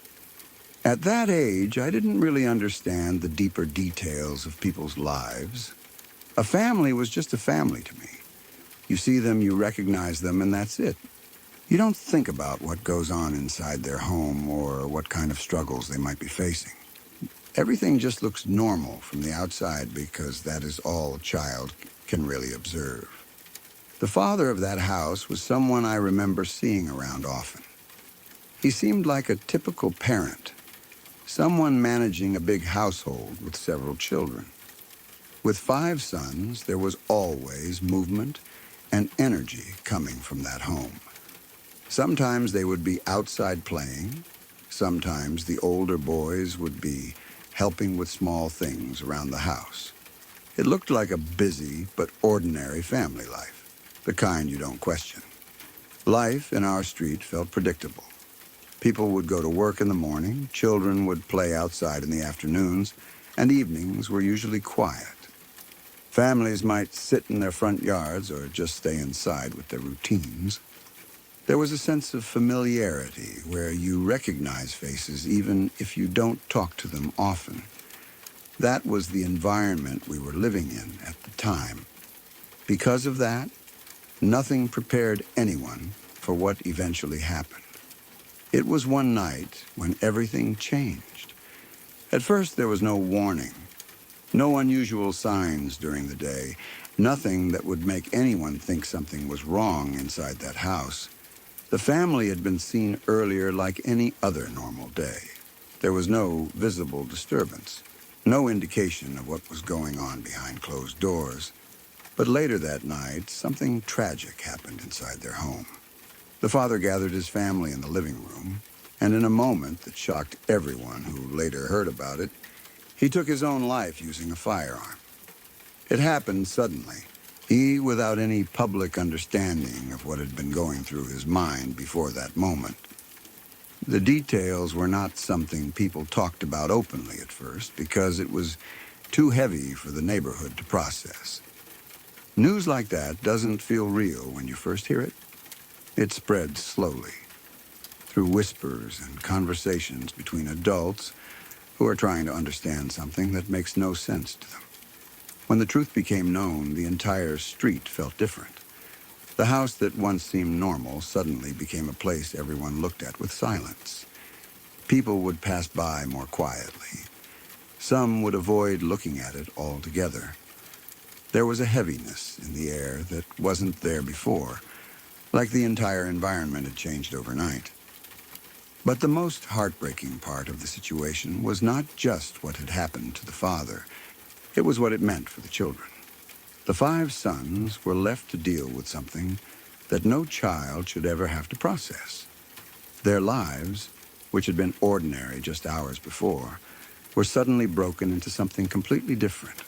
At that age, I didn't really understand the deeper details of people's lives. A family was just a family to me. You see them, you recognize them, and that's it. You don't think about what goes on inside their home or what kind of struggles they might be facing. Everything just looks normal from the outside because that is all a child can really observe. The father of that house was someone I remember seeing around often. He seemed like a typical parent, someone managing a big household with several children. With 5 sons, there was always movement and energy coming from that home. Sometimes they would be outside playing. Sometimes the older boys would be helping with small things around the house. It looked like a busy but ordinary family life, the kind you don't question. Life in our street felt predictable. People would go to work in the morning, children would play outside in the afternoons, and evenings were usually quiet. Families might sit in their front yards or just stay inside with their routines. There was a sense of familiarity where you recognize faces even if you don't talk to them often. That was the environment we were living in at the time. Because of that, nothing prepared anyone for what eventually happened. It was one night when everything changed. At first, there was no warning, no unusual signs during the day, nothing that would make anyone think something was wrong inside that house. The family had been seen earlier like any other normal day. There was no visible disturbance, no indication of what was going on behind closed doors. But later that night, something tragic happened inside their home. The father gathered his family in the living room, and in a moment that shocked everyone who later heard about it, he took his own life using a firearm. It happened suddenly, He without any public understanding of what had been going through his mind before that moment. The details were not something people talked about openly at first because it was too heavy for the neighborhood to process. News like that doesn't feel real when you first hear it. It spreads slowly, through whispers and conversations between adults who are trying to understand something that makes no sense to them. When the truth became known, the entire street felt different. The house that once seemed normal suddenly became a place everyone looked at with silence. People would pass by more quietly. Some would avoid looking at it altogether. There was a heaviness in the air that wasn't there before, like the entire environment had changed overnight. But the most heartbreaking part of the situation was not just what had happened to the father. It was what it meant for the children. The 5 sons were left to deal with something that no child should ever have to process. Their lives, which had been ordinary just hours before, were suddenly broken into something completely different.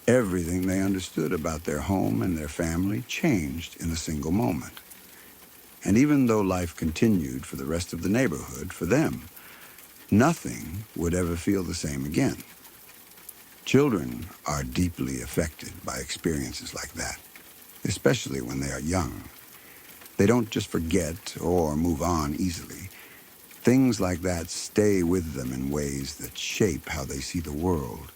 Everything they understood about their home and their family changed in a single moment. And even though life continued for the rest of the neighborhood, for them, nothing would ever feel the same again. Children are deeply affected by experiences like that, especially when they are young. They don't just forget or move on easily. Things like that stay with them in ways that shape how they see the world.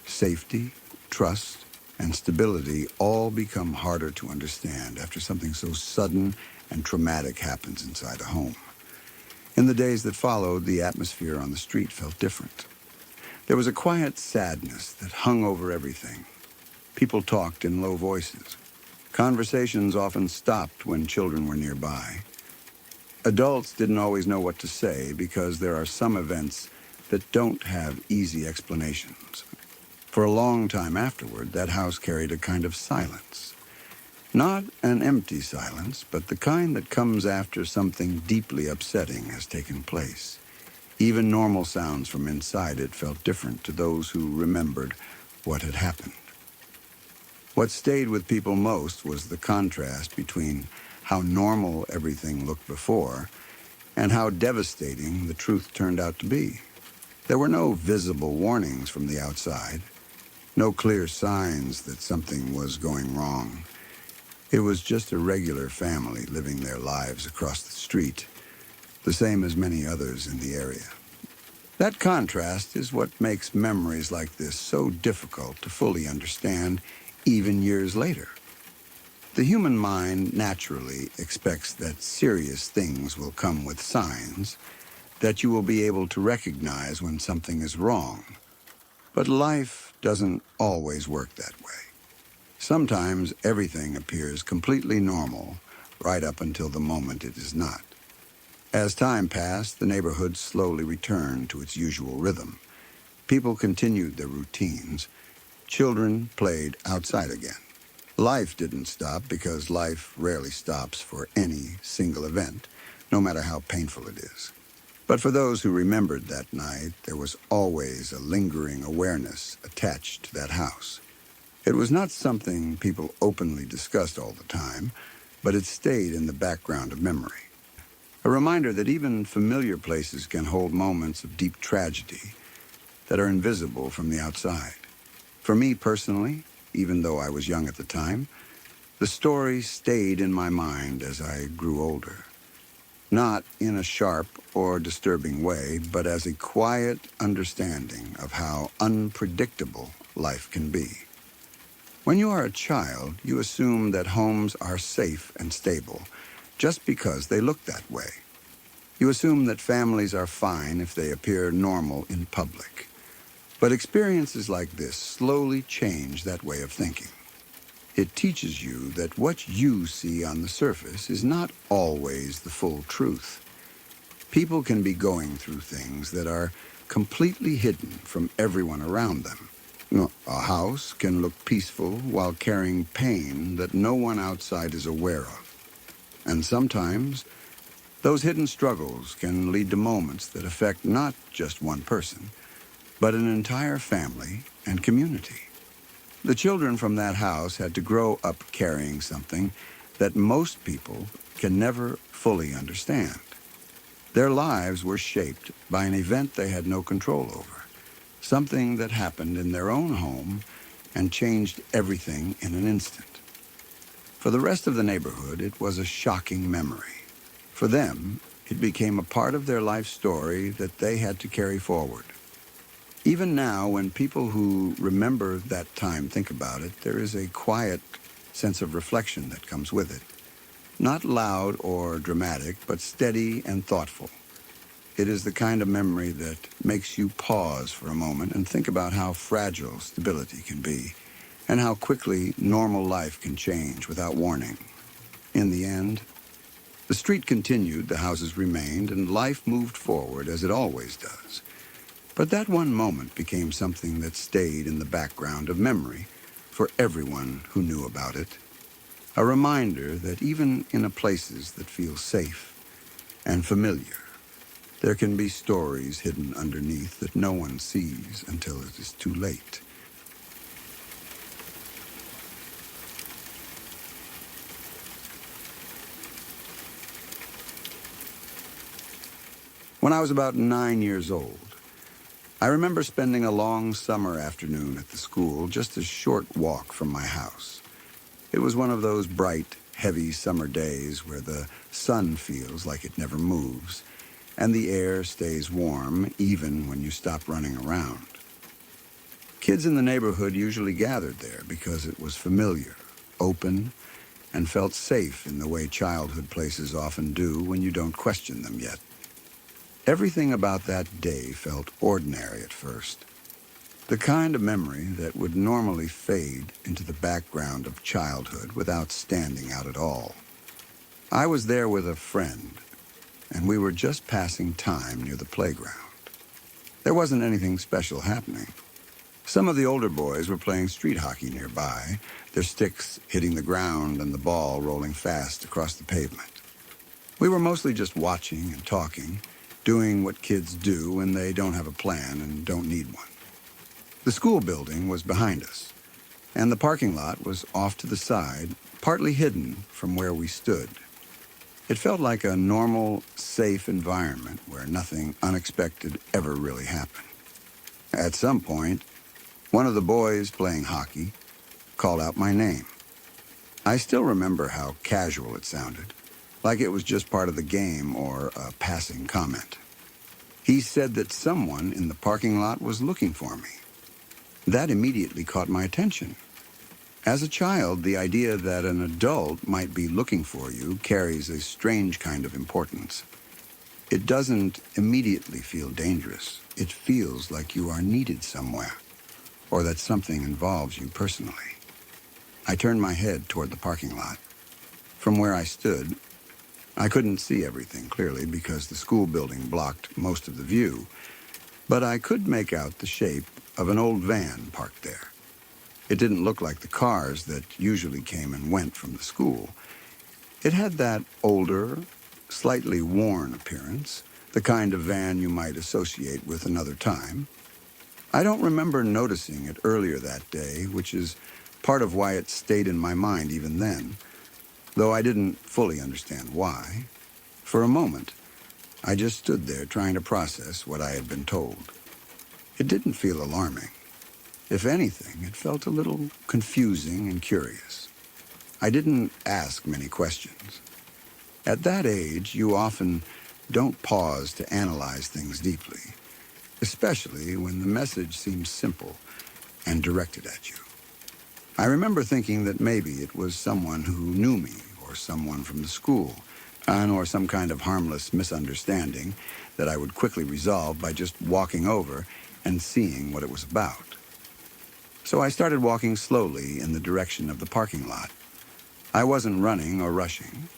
Safety, trust, and stability all become harder to understand after something so sudden and traumatic happens inside a home. In the days that followed, the atmosphere on the street felt different. There was a quiet sadness that hung over everything. People talked in low voices. Conversations often stopped when children were nearby. Adults didn't always know what to say because there are some events that don't have easy explanations. For a long time afterward, that house carried a kind of silence. Not an empty silence, but the kind that comes after something deeply upsetting has taken place. Even normal sounds from inside it felt different to those who remembered what had happened. What stayed with people most was the contrast between how normal everything looked before and how devastating the truth turned out to be. There were no visible warnings from the outside, no clear signs that something was going wrong. It was just a regular family living their lives across the street, the same as many others in the area. That contrast is what makes memories like this so difficult to fully understand even years later. The human mind naturally expects that serious things will come with signs, that you will be able to recognize when something is wrong. But life doesn't always work that way. Sometimes everything appears completely normal, right up until the moment it is not. As time passed, the neighborhood slowly returned to its usual rhythm. People continued their routines. Children played outside again. Life didn't stop because life rarely stops for any single event, no matter how painful it is. But for those who remembered that night, there was always a lingering awareness attached to that house. It was not something people openly discussed all the time, but it stayed in the background of memory. A reminder that even familiar places can hold moments of deep tragedy that are invisible from the outside. For me personally, even though I was young at the time, the story stayed in my mind as I grew older. Not in a sharp or disturbing way, but as a quiet understanding of how unpredictable life can be. When you are a child, you assume that homes are safe and stable just because they look that way. You assume that families are fine if they appear normal in public. But experiences like this slowly change that way of thinking. It teaches you that what you see on the surface is not always the full truth. People can be going through things that are completely hidden from everyone around them. A house can look peaceful while carrying pain that no one outside is aware of. And sometimes, those hidden struggles can lead to moments that affect not just one person, but an entire family and community. The children from that house had to grow up carrying something that most people can never fully understand. Their lives were shaped by an event they had no control over, something that happened in their own home and changed everything in an instant. For the rest of the neighborhood, it was a shocking memory. For them, it became a part of their life story that they had to carry forward. Even now, when people who remember that time think about it, there is a quiet sense of reflection that comes with it. Not loud or dramatic, but steady and thoughtful. It is the kind of memory that makes you pause for a moment and think about how fragile stability can be, and how quickly normal life can change without warning. In the end, the street continued, the houses remained, and life moved forward as it always does. But that one moment became something that stayed in the background of memory for everyone who knew about it. A reminder that even in places that feel safe and familiar, there can be stories hidden underneath that no one sees until it is too late. When I was about 9 years old, I remember spending a long summer afternoon at the school, just a short walk from my house. It was one of those bright, heavy summer days where the sun feels like it never moves, and the air stays warm even when you stop running around. Kids in the neighborhood usually gathered there because it was familiar, open, and felt safe in the way childhood places often do when you don't question them yet. Everything about that day felt ordinary at first. The kind of memory that would normally fade into the background of childhood without standing out at all. I was there with a friend, and we were just passing time near the playground. There wasn't anything special happening. Some of the older boys were playing street hockey nearby, their sticks hitting the ground and the ball rolling fast across the pavement. We were mostly just watching and talking, doing what kids do when they don't have a plan and don't need one. The school building was behind us, and the parking lot was off to the side, partly hidden from where we stood. It felt like a normal, safe environment where nothing unexpected ever really happened. At some point, one of the boys playing hockey called out my name. I still remember how casual it sounded, like it was just part of the game or a passing comment. He said that someone in the parking lot was looking for me. That immediately caught my attention. As a child, the idea that an adult might be looking for you carries a strange kind of importance. It doesn't immediately feel dangerous. It feels like you are needed somewhere, or that something involves you personally. I turned my head toward the parking lot. From where I stood, I couldn't see everything clearly because the school building blocked most of the view, but I could make out the shape of an old van parked there. It didn't look like the cars that usually came and went from the school. It had that older, slightly worn appearance, the kind of van you might associate with another time. I don't remember noticing it earlier that day, which is part of why it stayed in my mind even then, though I didn't fully understand why. For a moment, I just stood there trying to process what I had been told. It didn't feel alarming. If anything, it felt a little confusing and curious. I didn't ask many questions. At that age, you often don't pause to analyze things deeply, especially when the message seems simple and directed at you. I remember thinking that maybe it was someone who knew me, or someone from the school, or some kind of harmless misunderstanding that I would quickly resolve by just walking over and seeing what it was about. So I started walking slowly in the direction of the parking lot. I wasn't running or rushing.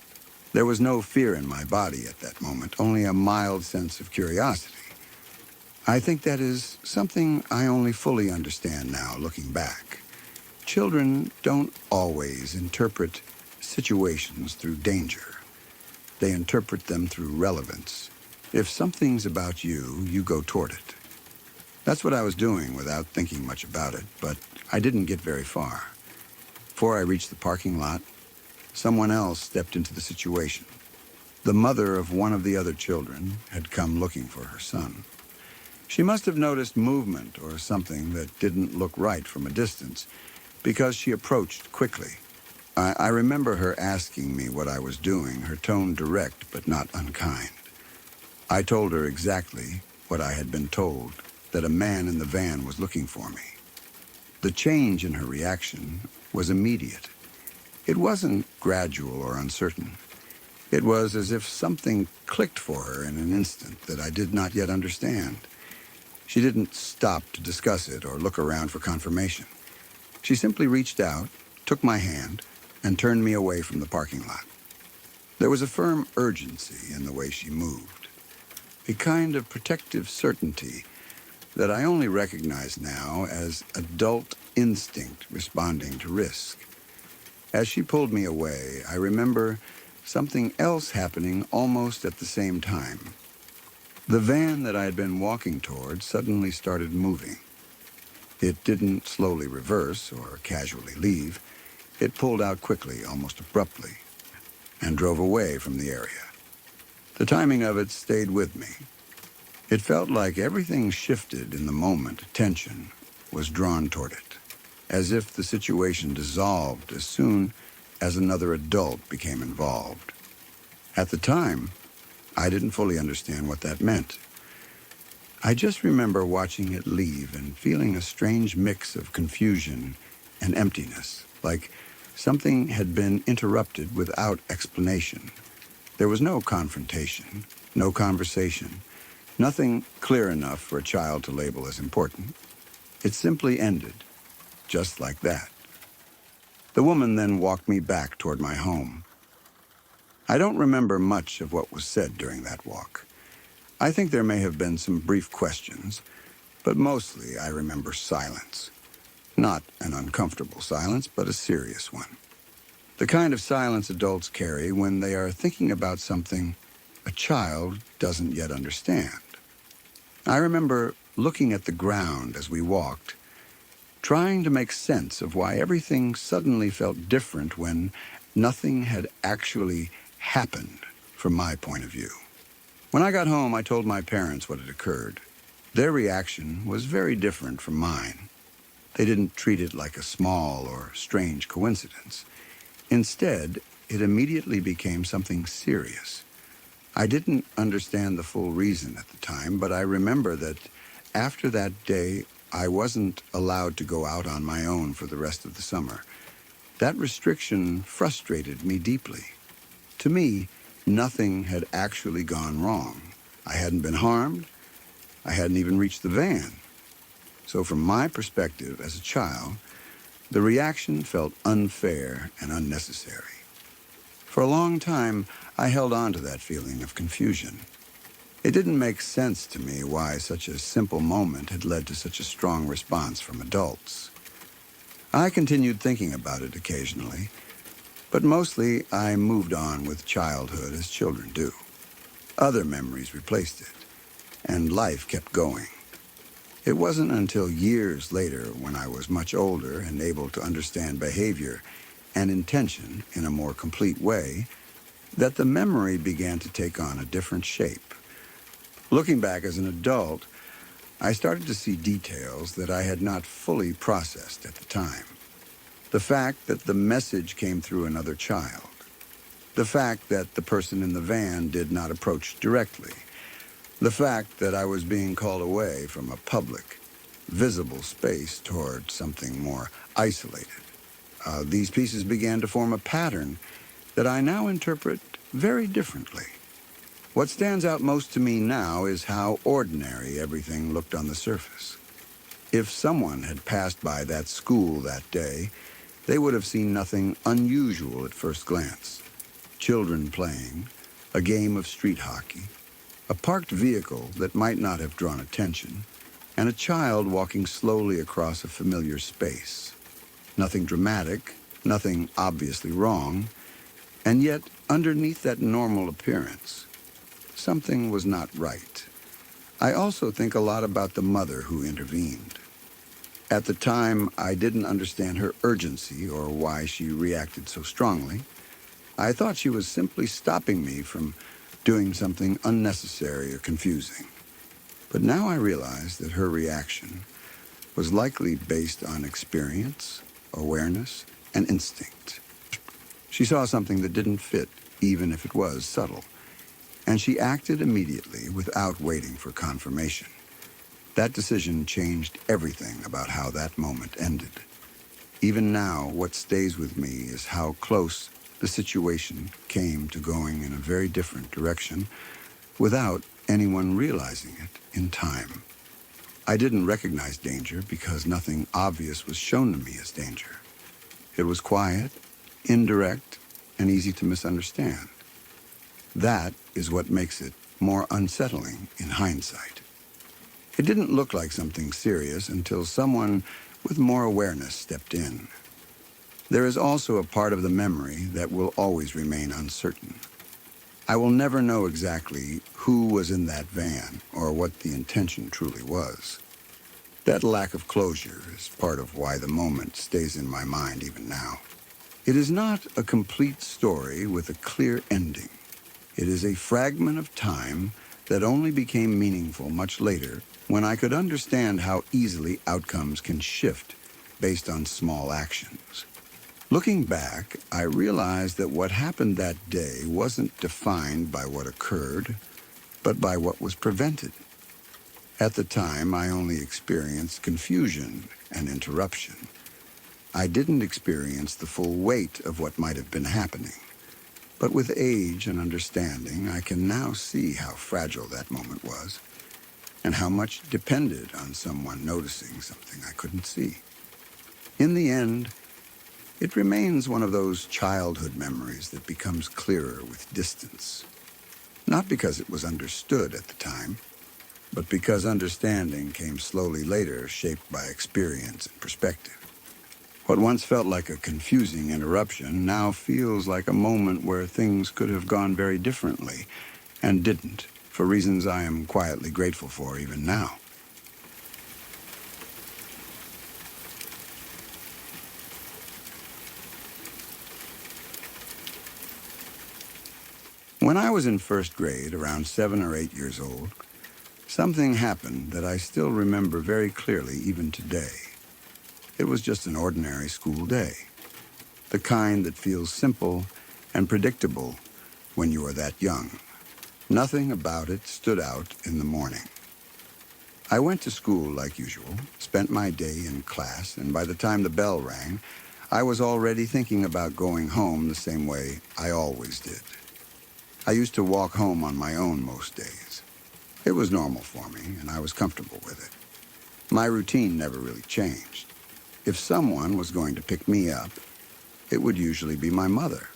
There was no fear in my body at that moment, only a mild sense of curiosity. I think that is something I only fully understand now, looking back. Children don't always interpret situations through danger. They interpret them through relevance. If something's about you, you go toward it. That's what I was doing without thinking much about it, but I didn't get very far. Before I reached the parking lot, someone else stepped into the situation. The mother of one of the other children had come looking for her son. She must have noticed movement or something that didn't look right from a distance, because she approached quickly. I remember her asking me what I was doing, her tone direct but not unkind. I told her exactly what I had been told, that a man in the van was looking for me. The change in her reaction was immediate. It wasn't gradual or uncertain. It was as if something clicked for her in an instant that I did not yet understand. She didn't stop to discuss it or look around for confirmation. She simply reached out, took my hand, and turned me away from the parking lot. There was a firm urgency in the way she moved, a kind of protective certainty that I only recognize now as adult instinct responding to risk. As she pulled me away, I remember something else happening almost at the same time. The van that I had been walking toward suddenly started moving. It didn't slowly reverse or casually leave. It pulled out quickly, almost abruptly, and drove away from the area. The timing of it stayed with me. It felt like everything shifted in the moment. Attention was drawn toward it, as if the situation dissolved as soon as another adult became involved. At the time, I didn't fully understand what that meant. I just remember watching it leave and feeling a strange mix of confusion and emptiness, like something had been interrupted without explanation. There was no confrontation, no conversation, nothing clear enough for a child to label as important. It simply ended, just like that. The woman then walked me back toward my home. I don't remember much of what was said during that walk. I think there may have been some brief questions, but mostly I remember silence. Not an uncomfortable silence, but a serious one. The kind of silence adults carry when they are thinking about something a child doesn't yet understand. I remember looking at the ground as we walked, trying to make sense of why everything suddenly felt different when nothing had actually happened from my point of view. When I got home, I told my parents what had occurred. Their reaction was very different from mine. They didn't treat it like a small or strange coincidence. Instead, it immediately became something serious. I didn't understand the full reason at the time, but I remember that after that day, I wasn't allowed to go out on my own for the rest of the summer. That restriction frustrated me deeply. To me, nothing had actually gone wrong. I hadn't been harmed. I hadn't even reached the van. So from my perspective as a child, the reaction felt unfair and unnecessary. For a long time, I held on to that feeling of confusion. It didn't make sense to me why such a simple moment had led to such a strong response from adults. I continued thinking about it occasionally, but mostly I moved on with childhood as children do. Other memories replaced it, and life kept going. It wasn't until years later, when I was much older and able to understand behavior and intention in a more complete way, that the memory began to take on a different shape. Looking back as an adult, I started to see details that I had not fully processed at the time. The fact that the message came through another child. The fact that the person in the van did not approach directly. The fact that I was being called away from a public, visible space toward something more isolated. These pieces began to form a pattern that I now interpret very differently. What stands out most to me now is how ordinary everything looked on the surface. If someone had passed by that school that day, they would have seen nothing unusual at first glance. Children playing, a game of street hockey, a parked vehicle that might not have drawn attention, and a child walking slowly across a familiar space. Nothing dramatic, nothing obviously wrong, and yet underneath that normal appearance, something was not right. I also think a lot about the mother who intervened. At the time, I didn't understand her urgency or why she reacted so strongly. I thought she was simply stopping me from doing something unnecessary or confusing. But now I realize that her reaction was likely based on experience, awareness, and instinct. She saw something that didn't fit, even if it was subtle, and she acted immediately without waiting for confirmation. That decision changed everything about how that moment ended. Even now, what stays with me is how close the situation came to going in a very different direction without anyone realizing it in time. I didn't recognize danger because nothing obvious was shown to me as danger. It was quiet, indirect, and easy to misunderstand. That is what makes it more unsettling in hindsight. It didn't look like something serious until someone with more awareness stepped in. There is also a part of the memory that will always remain uncertain. I will never know exactly who was in that van or what the intention truly was. That lack of closure is part of why the moment stays in my mind even now. It is not a complete story with a clear ending. It is a fragment of time that only became meaningful much later when I could understand how easily outcomes can shift based on small actions. Looking back, I realized that what happened that day wasn't defined by what occurred, but by what was prevented. At the time, I only experienced confusion and interruption. I didn't experience the full weight of what might have been happening. But with age and understanding, I can now see how fragile that moment was and how much depended on someone noticing something I couldn't see. In the end, it remains one of those childhood memories that becomes clearer with distance. Not because it was understood at the time, but because understanding came slowly later, shaped by experience and perspective. What once felt like a confusing interruption now feels like a moment where things could have gone very differently, and didn't, for reasons I am quietly grateful for even now. When I was in first grade, around 7 or 8 years old, something happened that I still remember very clearly even today. It was just an ordinary school day, the kind that feels simple and predictable when you are that young. Nothing about it stood out in the morning. I went to school like usual, spent my day in class, and by the time the bell rang, I was already thinking about going home the same way I always did. I used to walk home on my own most days. It was normal for me, and I was comfortable with it. My routine never really changed. If someone was going to pick me up, it would usually be my mother.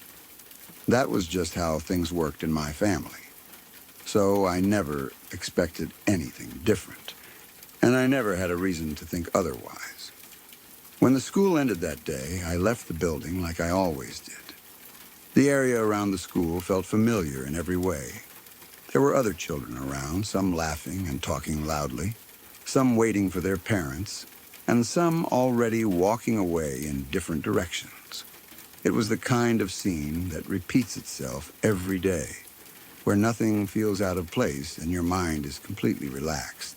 That was just how things worked in my family. So I never expected anything different, and I never had a reason to think otherwise. When the school ended that day, I left the building like I always did. The area around the school felt familiar in every way. There were other children around, some laughing and talking loudly, some waiting for their parents, and some already walking away in different directions. It was the kind of scene that repeats itself every day, where nothing feels out of place and your mind is completely relaxed.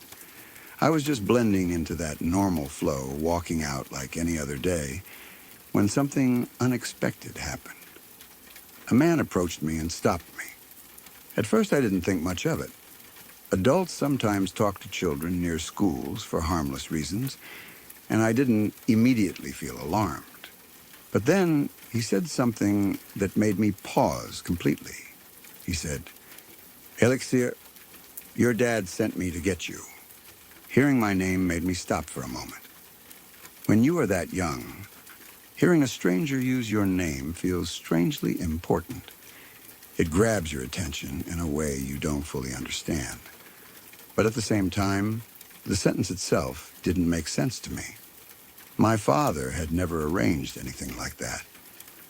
I was just blending into that normal flow, walking out like any other day, when something unexpected happened. A man approached me and stopped me. At first, I didn't think much of it. Adults sometimes talk to children near schools for harmless reasons, and I didn't immediately feel alarmed. But then he said something that made me pause completely. He said, "Elixir, your dad sent me to get you." Hearing my name made me stop for a moment. When you are that young, hearing a stranger use your name feels strangely important. It grabs your attention in a way you don't fully understand. But at the same time, the sentence itself didn't make sense to me. My father had never arranged anything like that.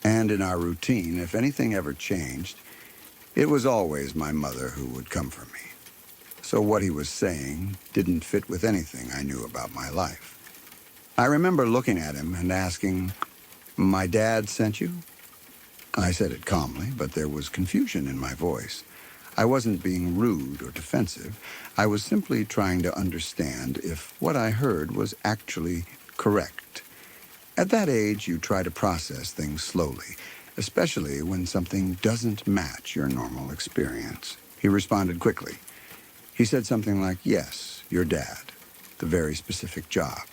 And in our routine, if anything ever changed, it was always my mother who would come for me. so what he was saying didn't fit with anything I knew about my life. I remember looking at him and asking, "My dad sent you?" I said it calmly, but there was confusion in my voice. I wasn't being rude or defensive. I was simply trying to understand if what I heard was actually correct. At that age, you try to process things slowly, especially when something doesn't match your normal experience. He responded quickly. He said something like, "Yes, your dad, the very specific job."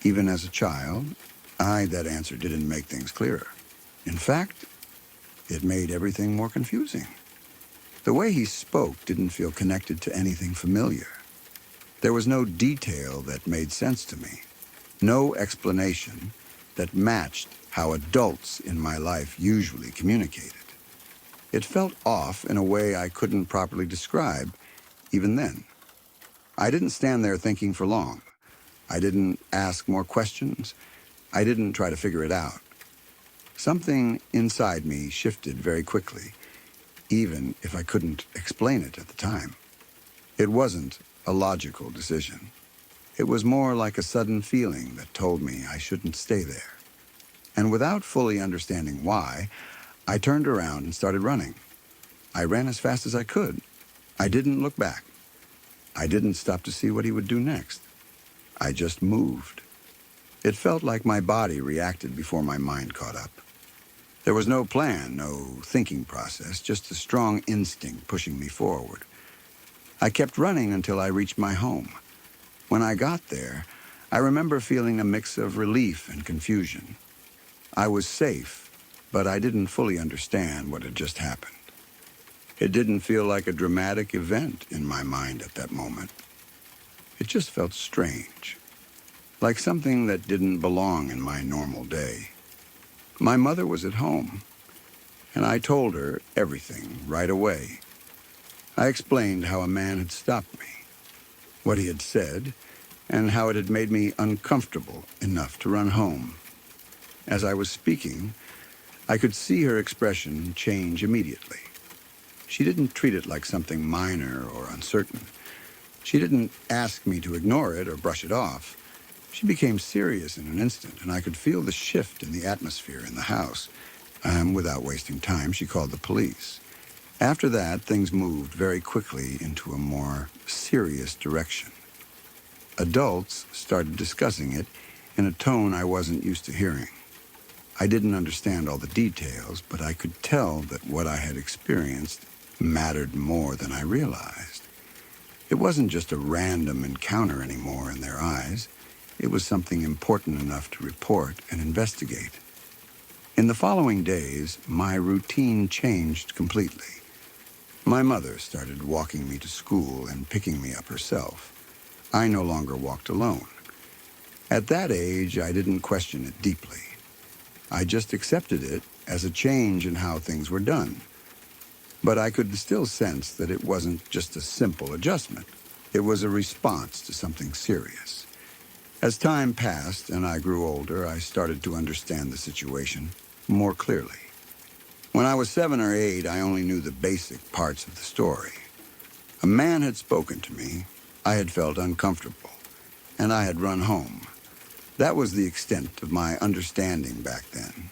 Even as a child, that answer didn't make things clearer. In fact, it made everything more confusing. The way he spoke didn't feel connected to anything familiar. There was no detail that made sense to me, no explanation that matched how adults in my life usually communicated. It felt off in a way I couldn't properly describe, even then. I didn't stand there thinking for long. I didn't ask more questions. I didn't try to figure it out. Something inside me shifted very quickly, even if I couldn't explain it at the time. It wasn't a logical decision. It was more like a sudden feeling that told me I shouldn't stay there. And without fully understanding why, I turned around and started running. I ran as fast as I could. I didn't look back. I didn't stop to see what he would do next. I just moved. It felt like my body reacted before my mind caught up. There was no plan, no thinking process, just a strong instinct pushing me forward. I kept running until I reached my home. When I got there, I remember feeling a mix of relief and confusion. I was safe, but I didn't fully understand what had just happened. It didn't feel like a dramatic event in my mind at that moment. It just felt strange, like something that didn't belong in my normal day. My mother was at home, and I told her everything right away. I explained how a man had stopped me, what he had said, and how it had made me uncomfortable enough to run home. As I was speaking, I could see her expression change immediately. She didn't treat it like something minor or uncertain. She didn't ask me to ignore it or brush it off. She became serious in an instant, and I could feel the shift in the atmosphere in the house. Without wasting time, she called the police. After that, things moved very quickly into a more serious direction. Adults started discussing it in a tone I wasn't used to hearing. I didn't understand all the details, but I could tell that what I had experienced mattered more than I realized. It wasn't just a random encounter anymore in their eyes. It was something important enough to report and investigate. In the following days, my routine changed completely. My mother started walking me to school and picking me up herself. I no longer walked alone. At that age, I didn't question it deeply. I just accepted it as a change in how things were done. But I could still sense that it wasn't just a simple adjustment. It was a response to something serious. As time passed and I grew older, I started to understand the situation more clearly. When I was 7 or 8, I only knew the basic parts of the story. A man had spoken to me, I had felt uncomfortable, and I had run home. That was the extent of my understanding back then.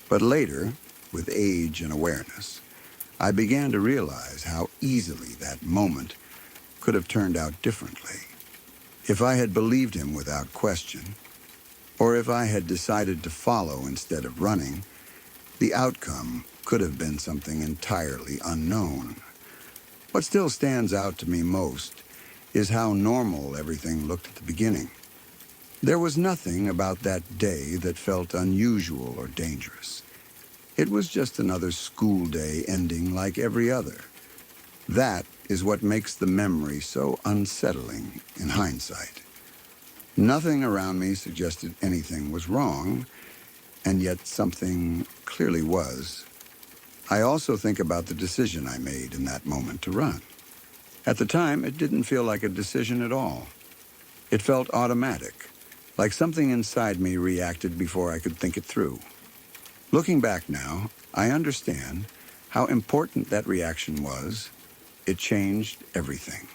But later, with age and awareness, I began to realize how easily that moment could have turned out differently. If I had believed him without question, or if I had decided to follow instead of running, the outcome could have been something entirely unknown. What still stands out to me most is how normal everything looked at the beginning. There was nothing about that day that felt unusual or dangerous. It was just another school day ending like every other. That is what makes the memory so unsettling in hindsight. Nothing around me suggested anything was wrong, and yet something clearly was. I also think about the decision I made in that moment to run. At the time, it didn't feel like a decision at all. It felt automatic, like something inside me reacted before I could think it through. Looking back now, I understand how important that reaction was. It changed everything.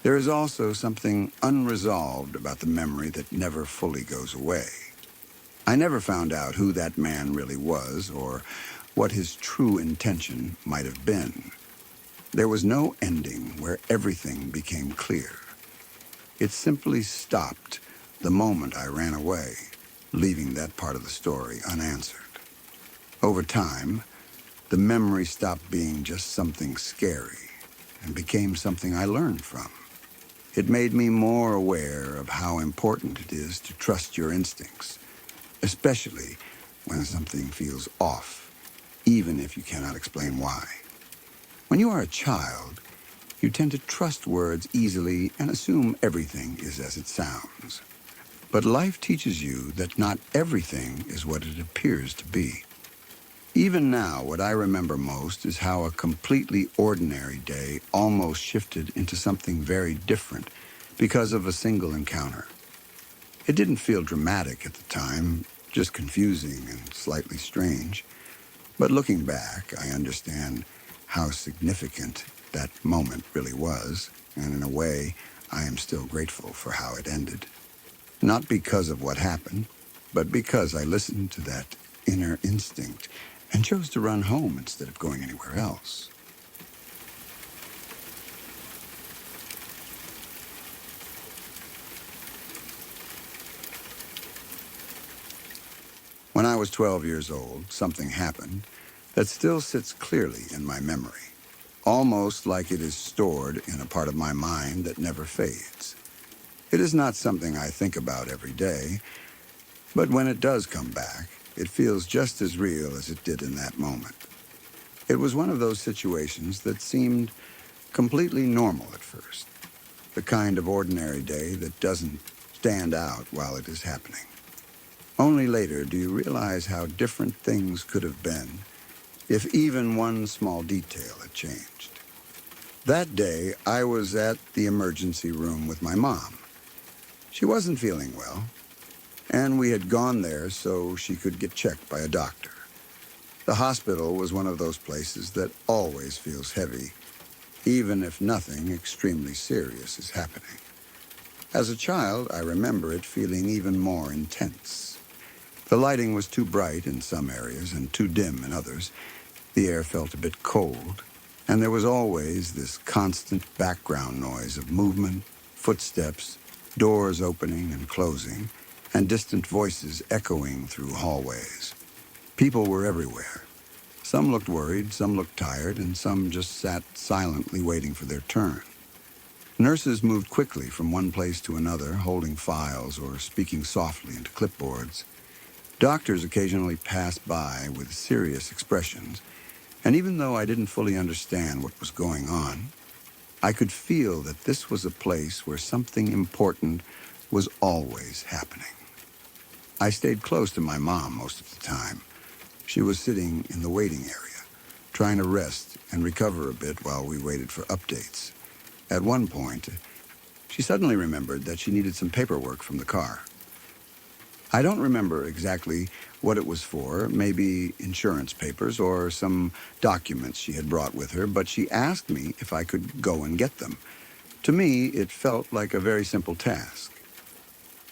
There is also something unresolved about the memory that never fully goes away. I never found out who that man really was or what his true intention might have been. There was no ending where everything became clear. It simply stopped the moment I ran away, leaving that part of the story unanswered. Over time, the memory stopped being just something scary and became something I learned from. It made me more aware of how important it is to trust your instincts, especially when something feels off, even if you cannot explain why. When you are a child, you tend to trust words easily and assume everything is as it sounds. But life teaches you that not everything is what it appears to be. Even now, what I remember most is how a completely ordinary day almost shifted into something very different because of a single encounter. It didn't feel dramatic at the time, just confusing and slightly strange. But looking back, I understand how significant that moment really was, and in a way, I am still grateful for how it ended. Not because of what happened, but because I listened to that inner instinct and chose to run home instead of going anywhere else. When I was 12 years old, something happened that still sits clearly in my memory, almost like it is stored in a part of my mind that never fades. It is not something I think about every day, but when it does come back, it feels just as real as it did in that moment. It was one of those situations that seemed completely normal at first, the kind of ordinary day that doesn't stand out while it is happening. Only later do you realize how different things could have been if even one small detail had changed. That day, I was at the emergency room with my mom. She wasn't feeling well, and we had gone there so she could get checked by a doctor. The hospital was one of those places that always feels heavy, even if nothing extremely serious is happening. As a child, I remember it feeling even more intense. The lighting was too bright in some areas and too dim in others. The air felt a bit cold, and there was always this constant background noise of movement, footsteps, doors opening and closing, and distant voices echoing through hallways. People were everywhere. Some looked worried, some looked tired, and some just sat silently waiting for their turn. Nurses moved quickly from one place to another, holding files or speaking softly into clipboards. Doctors occasionally passed by with serious expressions, and even though I didn't fully understand what was going on, I could feel that this was a place where something important was always happening. I stayed close to my mom most of the time. She was sitting in the waiting area, trying to rest and recover a bit while we waited for updates. At one point, she suddenly remembered that she needed some paperwork from the car. I don't remember exactly what it was for, maybe insurance papers or some documents she had brought with her, but she asked me if I could go and get them. To me, it felt like a very simple task.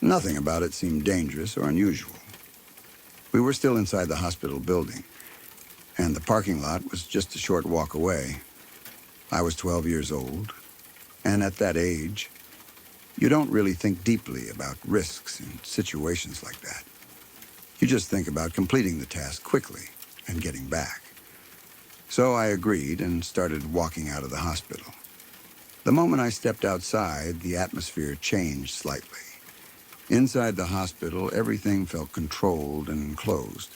Nothing about it seemed dangerous or unusual. We were still inside the hospital building, and the parking lot was just a short walk away. I was 12 years old, and at that age, you don't really think deeply about risks in situations like that. You just think about completing the task quickly and getting back. So I agreed and started walking out of the hospital. The moment I stepped outside, the atmosphere changed slightly. Inside the hospital, everything felt controlled and enclosed,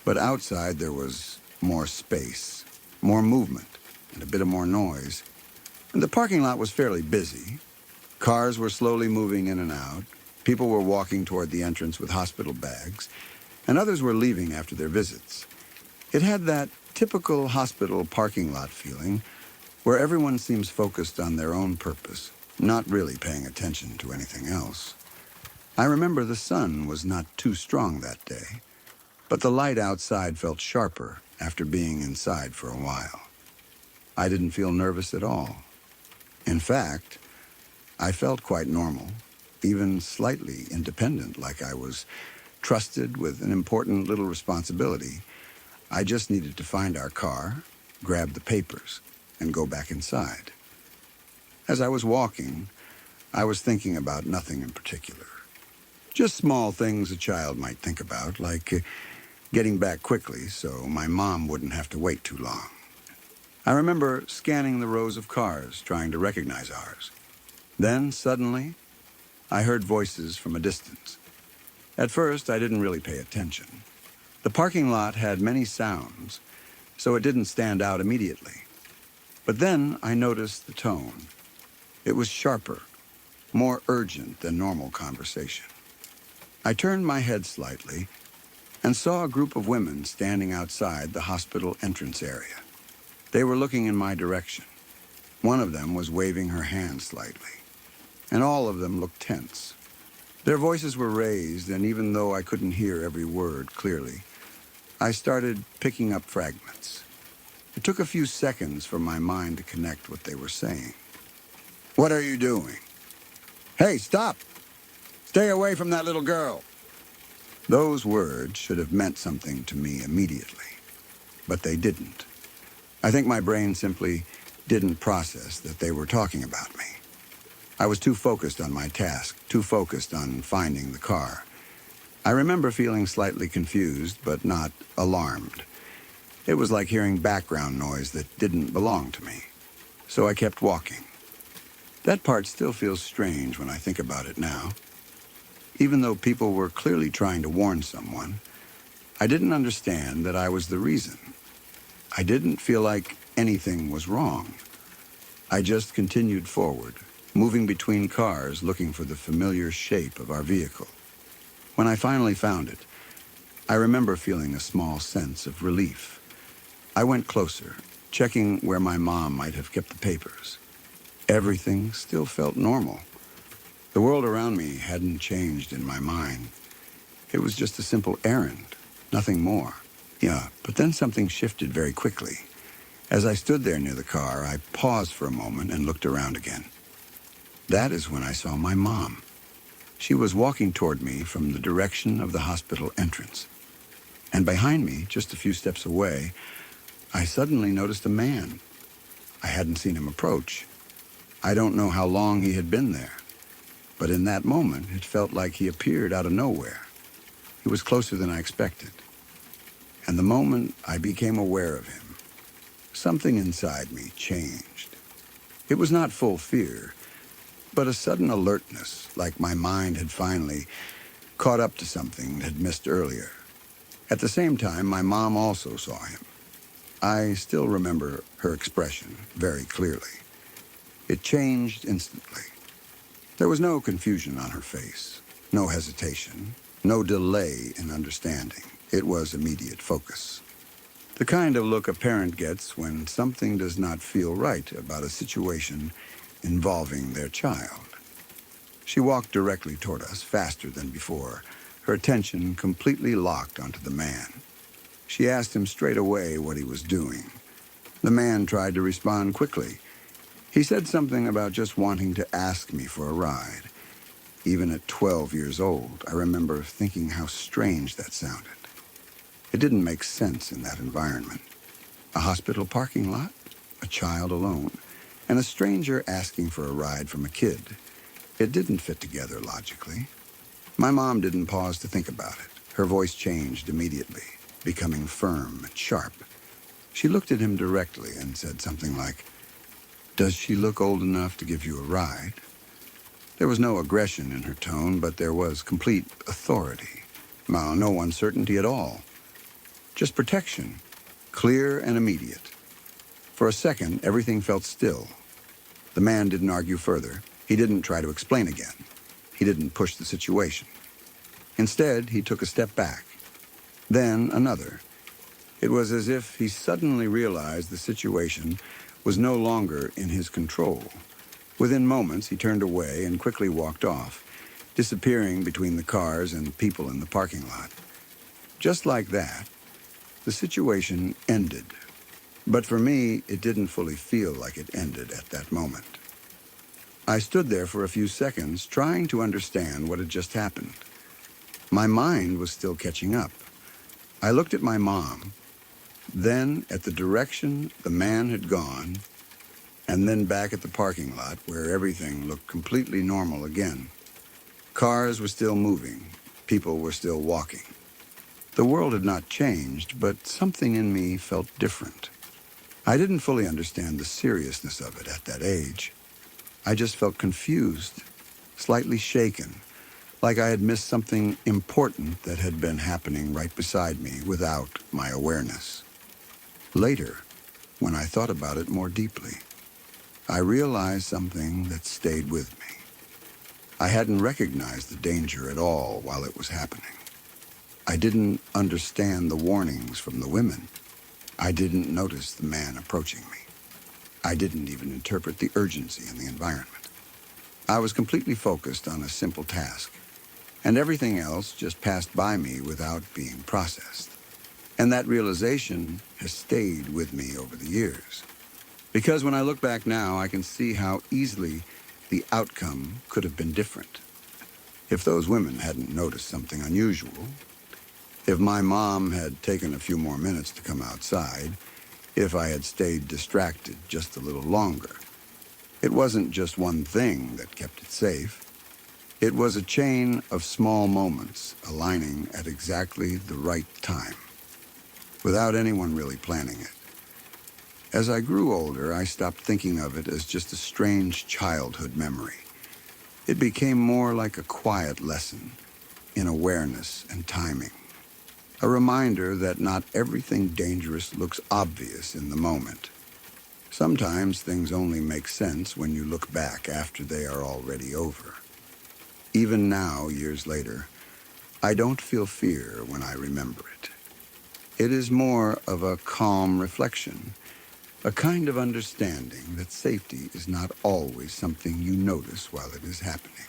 but outside there was more space, more movement, and a bit of more noise. And the parking lot was fairly busy. Cars were slowly moving in and out. People were walking toward the entrance with hospital bags, and others were leaving after their visits. It had that typical hospital parking lot feeling where everyone seems focused on their own purpose, not really paying attention to anything else. I remember the sun was not too strong that day, but the light outside felt sharper after being inside for a while. I didn't feel nervous at all. In fact, I felt quite normal, even slightly independent, like I was trusted with an important little responsibility. I just needed to find our car, grab the papers, and go back inside. As I was walking, I was thinking about nothing in particular. Just small things a child might think about, like getting back quickly so my mom wouldn't have to wait too long. I remember scanning the rows of cars, trying to recognize ours. Then, suddenly, I heard voices from a distance. At first, I didn't really pay attention. The parking lot had many sounds, so it didn't stand out immediately. But then I noticed the tone. It was sharper, more urgent than normal conversation. I turned my head slightly and saw a group of women standing outside the hospital entrance area. They were looking in my direction. One of them was waving her hand slightly, and all of them looked tense. Their voices were raised, and even though I couldn't hear every word clearly, I started picking up fragments. It took a few seconds for my mind to connect what they were saying. "What are you doing? Hey, stop! Stay away from that little girl!" Those words should have meant something to me immediately, but they didn't. I think my brain simply didn't process that they were talking about me. I was too focused on my task, too focused on finding the car. I remember feeling slightly confused, but not alarmed. It was like hearing background noise that didn't belong to me. So I kept walking. That part still feels strange when I think about it now. Even though people were clearly trying to warn someone, I didn't understand that I was the reason. I didn't feel like anything was wrong. I just continued forward, moving between cars, looking for the familiar shape of our vehicle. When I finally found it, I remember feeling a small sense of relief. I went closer, checking where my mom might have kept the papers. Everything still felt normal. The world around me hadn't changed in my mind. It was just a simple errand, nothing more. Yeah, but then something shifted very quickly. As I stood there near the car, I paused for a moment and looked around again. That is when I saw my mom. She was walking toward me from the direction of the hospital entrance. And behind me, just a few steps away, I suddenly noticed a man. I hadn't seen him approach. I don't know how long he had been there, but in that moment, it felt like he appeared out of nowhere. He was closer than I expected. And the moment I became aware of him, something inside me changed. It was not full fear, but a sudden alertness, like my mind had finally caught up to something it had missed earlier. At the same time, my mom also saw him. I still remember her expression very clearly. It changed instantly. There was no confusion on her face, no hesitation, no delay in understanding. It was immediate focus. The kind of look a parent gets when something does not feel right about a situation involving their child. She walked directly toward us, faster than before, her attention completely locked onto the man. She asked him straight away what he was doing. The man tried to respond quickly. He said something about just wanting to ask me for a ride. Even at 12 years old, I remember thinking how strange that sounded. It didn't make sense in that environment. A hospital parking lot, a child alone, and a stranger asking for a ride from a kid. It didn't fit together logically. My mom didn't pause to think about it. Her voice changed immediately, becoming firm and sharp. She looked at him directly and said something like, "Does she look old enough to give you a ride?" There was no aggression in her tone, but there was complete authority. No uncertainty at all. Just protection, clear and immediate. For a second, everything felt still. The man didn't argue further. He didn't try to explain again. He didn't push the situation. Instead, he took a step back. Then another. It was as if he suddenly realized the situation was no longer in his control. Within moments, he turned away and quickly walked off, disappearing between the cars and people in the parking lot. Just like that, the situation ended. But for me, it didn't fully feel like it ended at that moment. I stood there for a few seconds, trying to understand what had just happened. My mind was still catching up. I looked at my mom, then at the direction the man had gone, and then back at the parking lot where everything looked completely normal again. Cars were still moving. People were still walking. The world had not changed, but something in me felt different. I didn't fully understand the seriousness of it at that age. I just felt confused, slightly shaken, like I had missed something important that had been happening right beside me without my awareness. Later, when I thought about it more deeply, I realized something that stayed with me. I hadn't recognized the danger at all while it was happening. I didn't understand the warnings from the women. I didn't notice the man approaching me. I didn't even interpret the urgency in the environment. I was completely focused on a simple task, and everything else just passed by me without being processed. And that realization has stayed with me over the years. Because when I look back now, I can see how easily the outcome could have been different. If those women hadn't noticed something unusual, if my mom had taken a few more minutes to come outside, if I had stayed distracted just a little longer. It wasn't just one thing that kept it safe. It was a chain of small moments aligning at exactly the right time, without anyone really planning it. As I grew older, I stopped thinking of it as just a strange childhood memory. It became more like a quiet lesson in awareness and timing. A reminder that not everything dangerous looks obvious in the moment. Sometimes things only make sense when you look back after they are already over. Even now, years later, I don't feel fear when I remember it. It is more of a calm reflection, a kind of understanding that safety is not always something you notice while it is happening.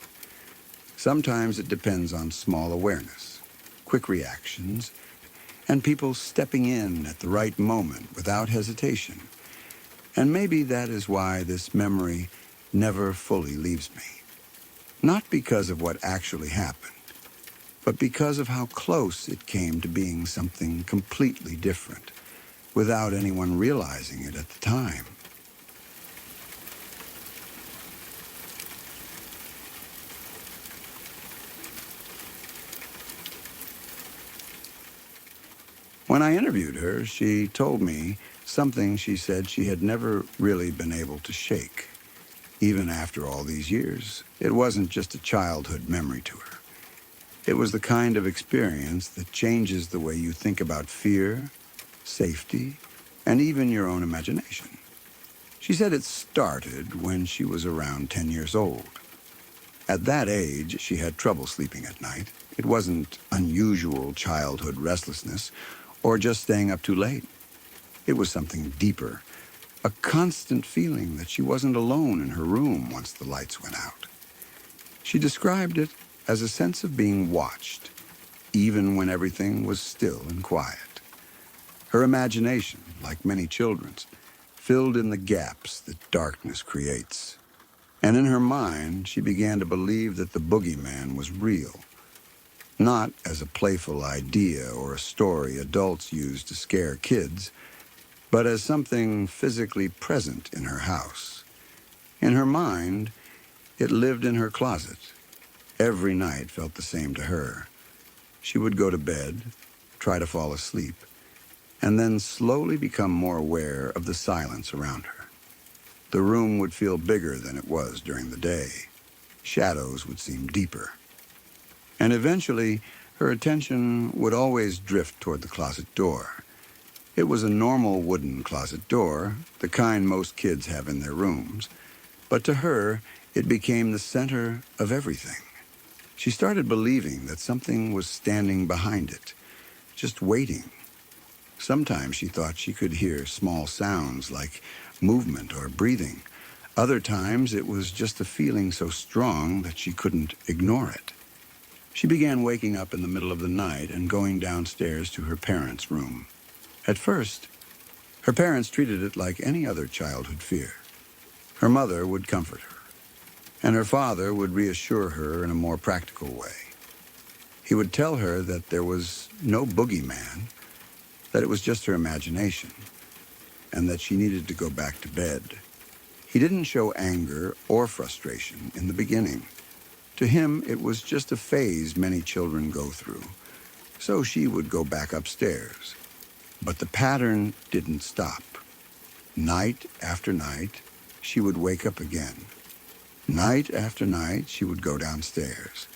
Sometimes it depends on small awareness, quick reactions, and people stepping in at the right moment without hesitation. And maybe that is why this memory never fully leaves me. Not because of what actually happened, but because of how close it came to being something completely different, without anyone realizing it at the time. When I interviewed her, she told me something she said she had never really been able to shake. Even after all these years, it wasn't just a childhood memory to her. It was the kind of experience that changes the way you think about fear, safety, and even your own imagination. She said it started when she was around 10 years old. At that age, she had trouble sleeping at night. It wasn't unusual childhood restlessness or just staying up too late. It was something deeper, a constant feeling that she wasn't alone in her room once the lights went out. She described it as a sense of being watched, even when everything was still and quiet. Her imagination, like many children's, filled in the gaps that darkness creates. And in her mind, she began to believe that the boogeyman was real, not as a playful idea or a story adults use to scare kids, but as something physically present in her house. In her mind, it lived in her closet. Every night felt the same to her. She would go to bed, try to fall asleep, and then slowly become more aware of the silence around her. The room would feel bigger than it was during the day. Shadows would seem deeper. And eventually, her attention would always drift toward the closet door. It was a normal wooden closet door, the kind most kids have in their rooms. But to her, it became the center of everything. She started believing that something was standing behind it, just waiting. Sometimes she thought she could hear small sounds like movement or breathing. Other times it was just a feeling so strong that she couldn't ignore it. She began waking up in the middle of the night and going downstairs to her parents' room. At first, her parents treated it like any other childhood fear. Her mother would comfort her. and her father would reassure her in a more practical way. He would tell her that there was no boogeyman, that it was just her imagination, and that she needed to go back to bed. He didn't show anger or frustration in the beginning. To him, it was just a phase many children go through, so she would go back upstairs. But the pattern didn't stop. Night after night, she would wake up again. Night after night, she would go downstairs.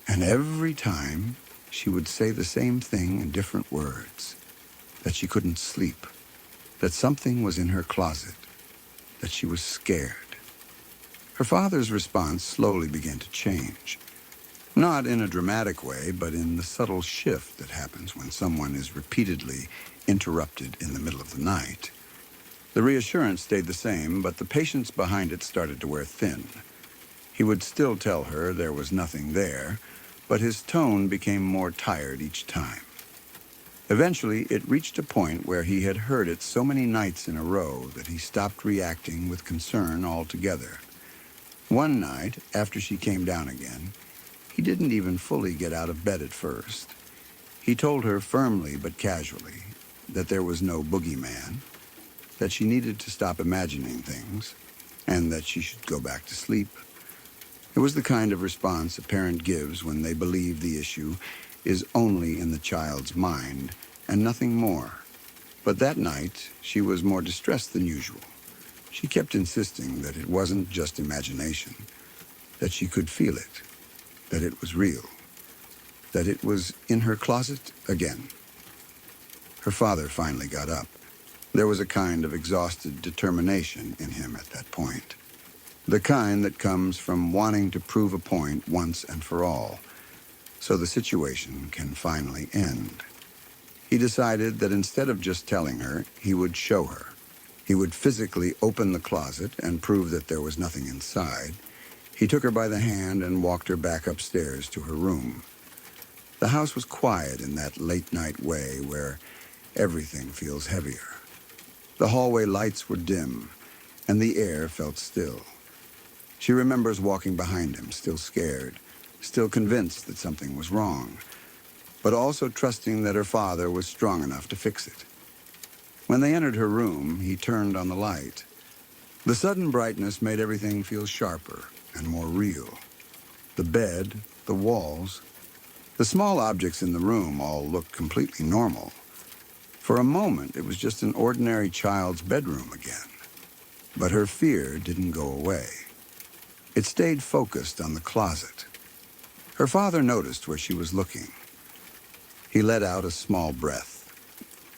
And every time, she would say the same thing in different words, that she couldn't sleep, that something was in her closet, that she was scared. Her father's response slowly began to change. Not in a dramatic way, but in the subtle shift that happens when someone is repeatedly interrupted in the middle of the night. The reassurance stayed the same, but the patience behind it started to wear thin. He would still tell her there was nothing there, but his tone became more tired each time. Eventually, it reached a point where he had heard it so many nights in a row that he stopped reacting with concern altogether. One night, after she came down again, he didn't even fully get out of bed at first. He told her firmly but casually that there was no boogeyman, that she needed to stop imagining things, and that she should go back to sleep. It was the kind of response a parent gives when they believe the issue is only in the child's mind and nothing more. But that night, she was more distressed than usual. She kept insisting that it wasn't just imagination, that she could feel it, that it was real, that it was in her closet again. Her father finally got up. There was a kind of exhausted determination in him at that point. The kind that comes from wanting to prove a point once and for all, so the situation can finally end. He decided that instead of just telling her, he would show her. He would physically open the closet and prove that there was nothing inside. He took her by the hand and walked her back upstairs to her room. The house was quiet in that late-night way where everything feels heavier. The hallway lights were dim, and the air felt still. She remembers walking behind him, still scared, still convinced that something was wrong, but also trusting that her father was strong enough to fix it. When they entered her room, he turned on the light. The sudden brightness made everything feel sharper and more real. The bed, the walls, the small objects in the room all looked completely normal. For a moment, it was just an ordinary child's bedroom again. But her fear didn't go away. It stayed focused on the closet. Her father noticed where she was looking. He let out a small breath,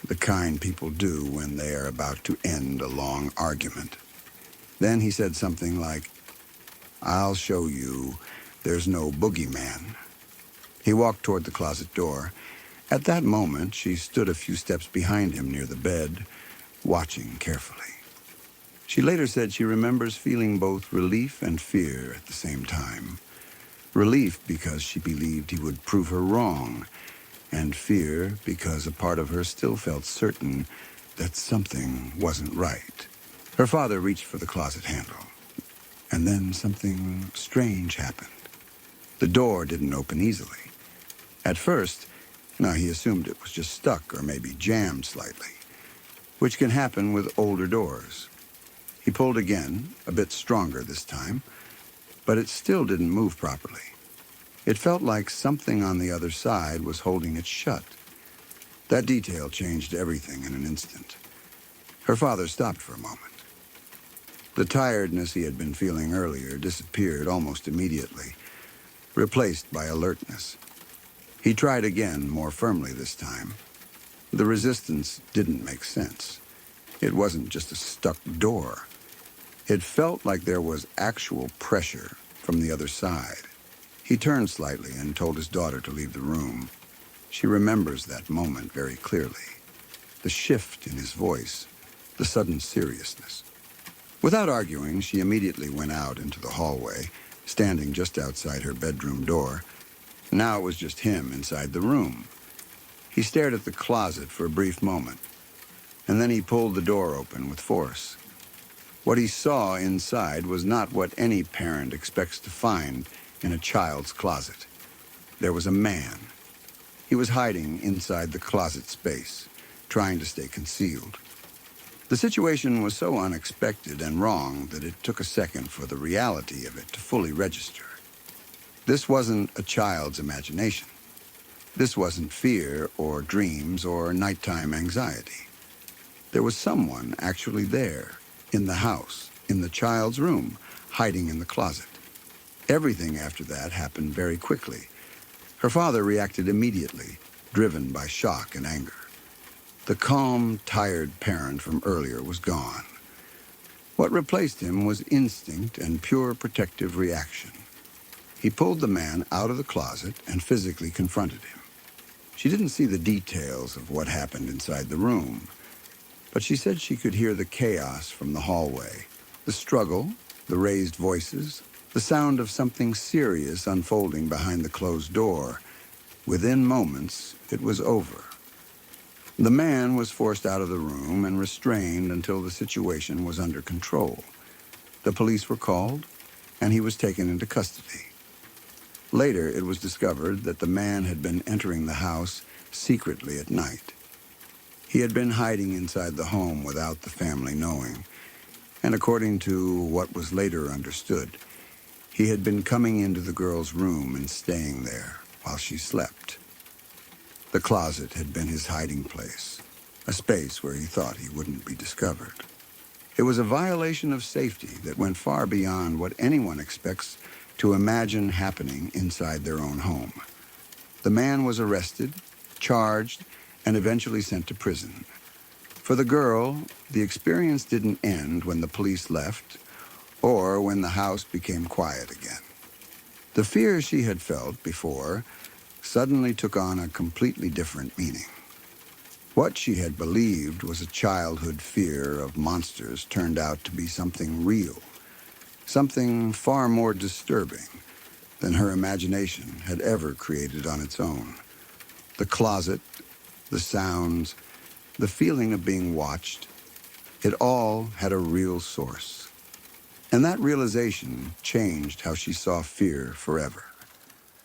the kind people do when they are about to end a long argument. Then he said something like, "I'll show you. There's no boogeyman." He walked toward the closet door. At that moment, she stood a few steps behind him near the bed, watching carefully. She later said she remembers feeling both relief and fear at the same time. Relief because she believed he would prove her wrong, and fear because a part of her still felt certain that something wasn't right. Her father reached for the closet handle, and then something strange happened. The door didn't open easily. At first, he assumed it was just stuck or maybe jammed slightly, which can happen with older doors. He pulled again, a bit stronger this time, but it still didn't move properly. It felt like something on the other side was holding it shut. That detail changed everything in an instant. Her father stopped for a moment. The tiredness he had been feeling earlier disappeared almost immediately, replaced by alertness. He tried again, more firmly this time. The resistance didn't make sense. It wasn't just a stuck door. It felt like there was actual pressure from the other side. He turned slightly and told his daughter to leave the room. She remembers that moment very clearly. The shift in his voice, the sudden seriousness. Without arguing, she immediately went out into the hallway, standing just outside her bedroom door. Now it was just him inside the room. He stared at the closet for a brief moment, and then he pulled the door open with force. What he saw inside was not what any parent expects to find in a child's closet. There was a man. He was hiding inside the closet space, trying to stay concealed. The situation was so unexpected and wrong that it took a second for the reality of it to fully register. This wasn't a child's imagination. This wasn't fear or dreams or nighttime anxiety. There was someone actually there, in the house, in the child's room, hiding in the closet. Everything after that happened very quickly. Her father reacted immediately, driven by shock and anger. The calm, tired parent from earlier was gone. What replaced him was instinct and pure protective reaction. He pulled the man out of the closet and physically confronted him. She didn't see the details of what happened inside the room, but she said she could hear the chaos from the hallway, the struggle, the raised voices, the sound of something serious unfolding behind the closed door. Within moments, it was over. The man was forced out of the room and restrained until the situation was under control. The police were called, and he was taken into custody. Later, it was discovered that the man had been entering the house secretly at night. He had been hiding inside the home without the family knowing, and according to what was later understood, he had been coming into the girl's room and staying there while she slept. The closet had been his hiding place, a space where he thought he wouldn't be discovered. It was a violation of safety that went far beyond what anyone expects to imagine happening inside their own home. The man was arrested, charged, and eventually sent to prison. For the girl, the experience didn't end when the police left or when the house became quiet again. The fear she had felt before suddenly took on a completely different meaning. What she had believed was a childhood fear of monsters turned out to be something real, something far more disturbing than her imagination had ever created on its own. The closet, the sounds, the feeling of being watched, it all had a real source. And that realization changed how she saw fear forever.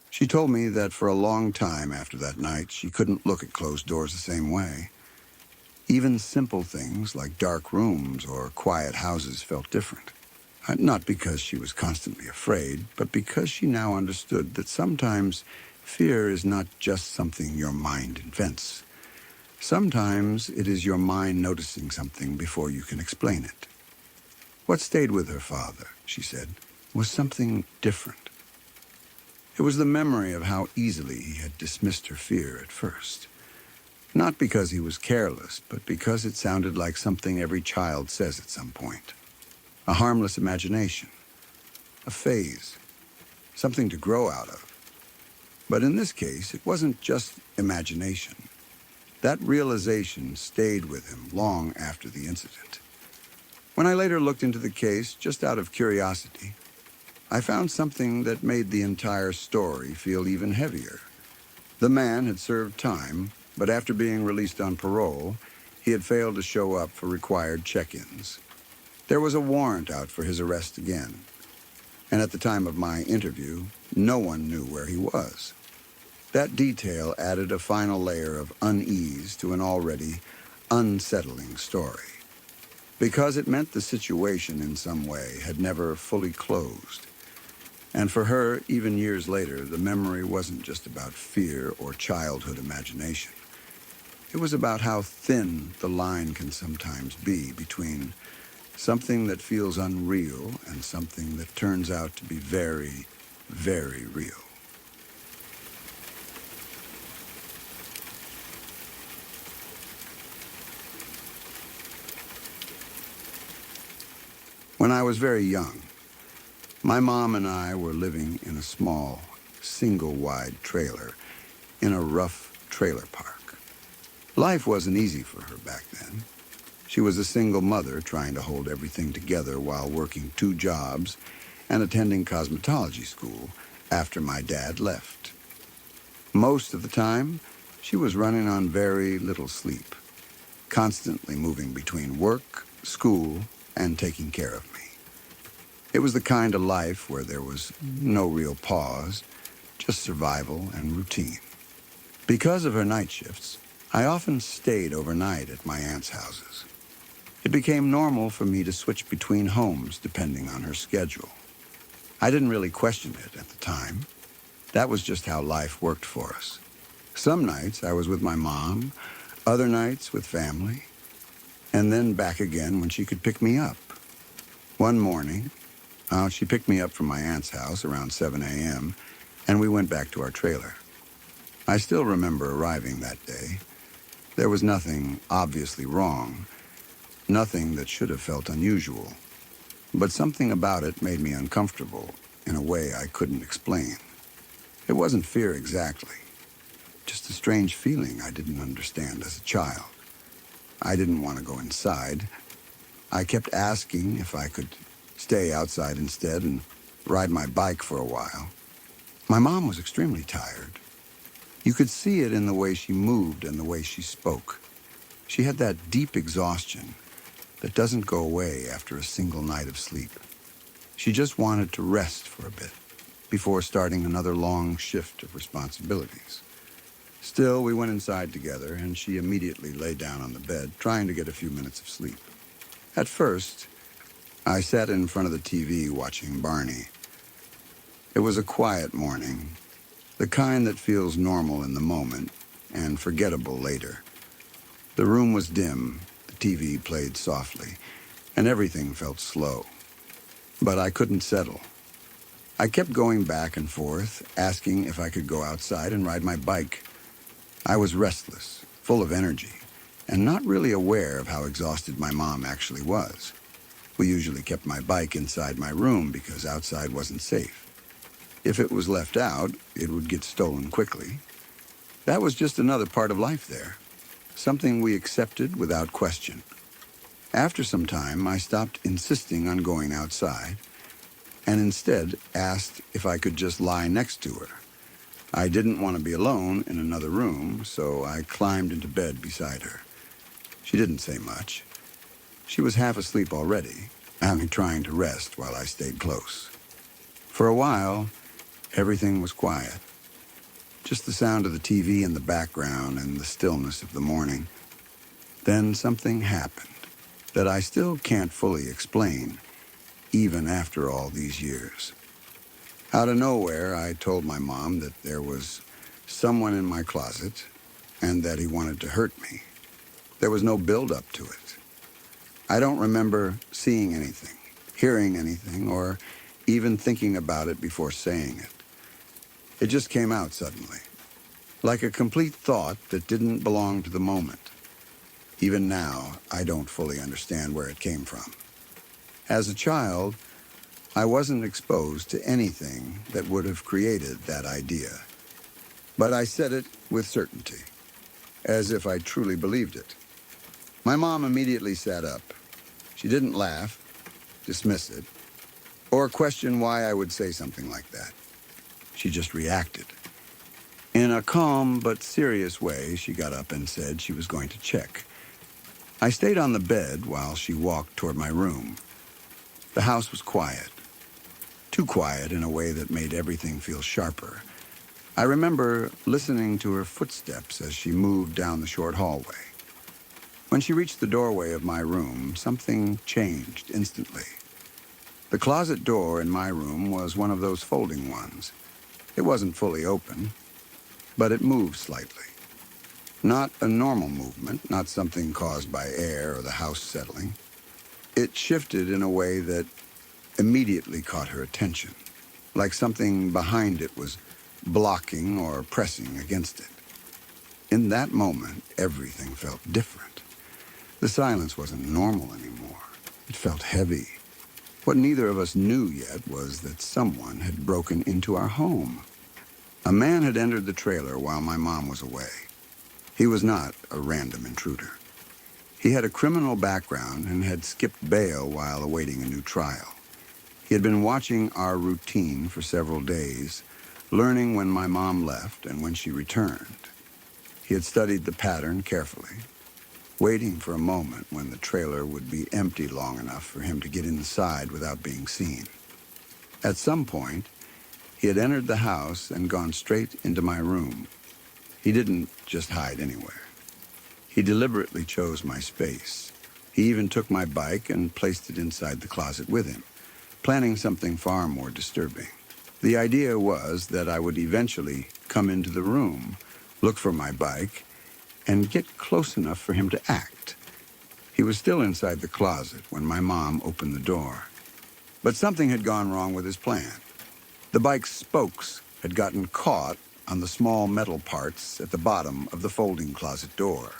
She told me that for a long time after that night, she couldn't look at closed doors the same way. Even simple things like dark rooms or quiet houses felt different. Not because she was constantly afraid, but because she now understood that sometimes fear is not just something your mind invents. Sometimes it is your mind noticing something before you can explain it. What stayed with her father, she said, was something different. It was the memory of how easily he had dismissed her fear at first. Not because he was careless, but because it sounded like something every child says at some point. A harmless imagination, a phase, something to grow out of. But in this case, it wasn't just imagination. That realization stayed with him long after the incident. When I later looked into the case, just out of curiosity, I found something that made the entire story feel even heavier. The man had served time, but after being released on parole, he had failed to show up for required check-ins. There was a warrant out for his arrest again, and at the time of my interview, no one knew where he was. That detail added a final layer of unease to an already unsettling story, because it meant the situation in some way had never fully closed. And for her, even years later, the memory wasn't just about fear or childhood imagination. It was about how thin the line can sometimes be between something that feels unreal and something that turns out to be very, very real. When I was very young, my mom and I were living in a small, single-wide trailer in a rough trailer park. Life wasn't easy for her back then. She was a single mother trying to hold everything together while working 2 jobs and attending cosmetology school after my dad left. Most of the time, she was running on very little sleep, constantly moving between work, school, and taking care of me. It was the kind of life where there was no real pause, just survival and routine. Because of her night shifts, I often stayed overnight at my aunt's houses. It became normal for me to switch between homes depending on her schedule. I didn't really question it at the time. That was just how life worked for us. Some nights I was with my mom, other nights with family, and then back again when she could pick me up. One morning, she picked me up from my aunt's house around 7 a.m., and we went back to our trailer. I still remember arriving that day. There was nothing obviously wrong, nothing that should have felt unusual, but something about it made me uncomfortable in a way I couldn't explain. It wasn't fear exactly, just a strange feeling I didn't understand as a child. I didn't want to go inside. I kept asking if I could stay outside instead and ride my bike for a while. My mom was extremely tired. You could see it in the way she moved and the way she spoke. She had that deep exhaustion that doesn't go away after a single night of sleep. She just wanted to rest for a bit before starting another long shift of responsibilities. Still, we went inside together, and she immediately lay down on the bed, trying to get a few minutes of sleep. At first, I sat in front of the TV watching Barney. It was a quiet morning, the kind that feels normal in the moment and forgettable later. The room was dim, the TV played softly, and everything felt slow. But I couldn't settle. I kept going back and forth, asking if I could go outside and ride my bike. I was restless, full of energy, and not really aware of how exhausted my mom actually was. We usually kept my bike inside my room because outside wasn't safe. If it was left out, it would get stolen quickly. That was just another part of life there, something we accepted without question. After some time, I stopped insisting on going outside and instead asked if I could just lie next to her. I didn't want to be alone in another room, so I climbed into bed beside her. She didn't say much. She was half asleep already, only trying to rest while I stayed close. For a while, everything was quiet. Just the sound of the TV in the background and the stillness of the morning. Then something happened that I still can't fully explain, even after all these years. Out of nowhere, I told my mom that there was someone in my closet and that he wanted to hurt me. There was no build-up to it. I don't remember seeing anything, hearing anything, or even thinking about it before saying it. It just came out suddenly, like a complete thought that didn't belong to the moment. Even now, I don't fully understand where it came from. As a child, I wasn't exposed to anything that would have created that idea. But I said it with certainty, as if I truly believed it. My mom immediately sat up. She didn't laugh, dismiss it, or question why I would say something like that. She just reacted. In a calm but serious way, she got up and said she was going to check. I stayed on the bed while she walked toward my room. The house was quiet. Too quiet in a way that made everything feel sharper. I remember listening to her footsteps as she moved down the short hallway. When she reached the doorway of my room, something changed instantly. The closet door in my room was one of those folding ones. It wasn't fully open, but it moved slightly. Not a normal movement, not something caused by air or the house settling. It shifted in a way that immediately caught her attention, like something behind it was blocking or pressing against it. In that moment, everything felt different. The silence wasn't normal anymore. It felt heavy. What neither of us knew yet was that someone had broken into our home. A man had entered the trailer while my mom was away. He was not a random intruder. He had a criminal background and had skipped bail while awaiting a new trial. He had been watching our routine for several days, learning when my mom left and when she returned. He had studied the pattern carefully. waiting for a moment when the trailer would be empty long enough for him to get inside without being seen. At some point, he had entered the house and gone straight into my room. He didn't just hide anywhere. He deliberately chose my space. He even took my bike and placed it inside the closet with him, planning something far more disturbing. The idea was that I would eventually come into the room, look for my bike, and get close enough for him to act. He was still inside the closet when my mom opened the door. But something had gone wrong with his plan. The bike's spokes had gotten caught on the small metal parts at the bottom of the folding closet door.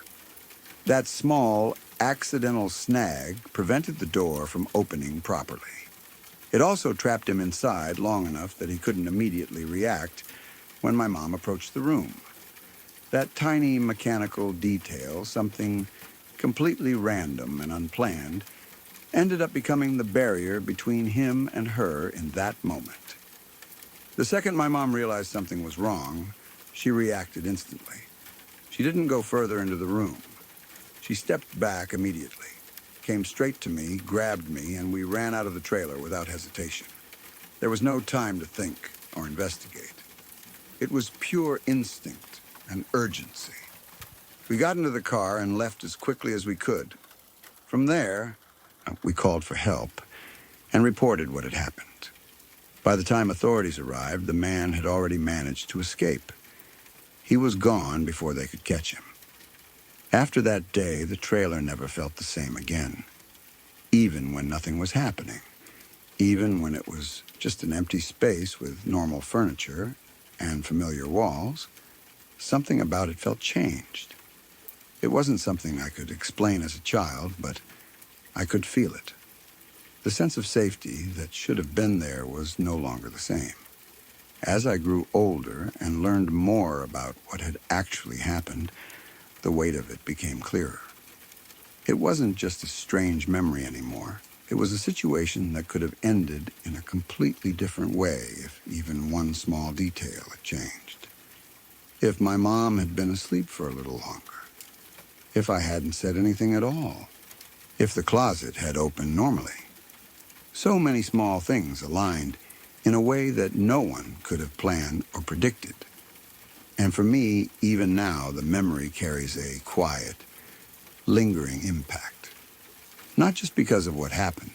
That small, accidental snag prevented the door from opening properly. It also trapped him inside long enough that he couldn't immediately react when my mom approached the room. That tiny mechanical detail, something completely random and unplanned, ended up becoming the barrier between him and her in that moment. The second my mom realized something was wrong, she reacted instantly. She didn't go further into the room. She stepped back immediately, came straight to me, grabbed me, and we ran out of the trailer without hesitation. There was no time to think or investigate. It was pure instinct and urgency. We got into the car and left as quickly as we could. From there, we called for help and reported what had happened. By the time authorities arrived, the man had already managed to escape. He was gone before they could catch him. After that day, the trailer never felt the same again, even when nothing was happening, even when it was just an empty space with normal furniture and familiar walls. Something about it felt changed. It wasn't something I could explain as a child, but I could feel it. The sense of safety that should have been there was no longer the same. As I grew older and learned more about what had actually happened, the weight of it became clearer. It wasn't just a strange memory anymore. It was a situation that could have ended in a completely different way if even one small detail had changed. If my mom had been asleep for a little longer. If I hadn't said anything at all. If the closet had opened normally. So many small things aligned in a way that no one could have planned or predicted. And for me, even now, the memory carries a quiet, lingering impact. Not just because of what happened,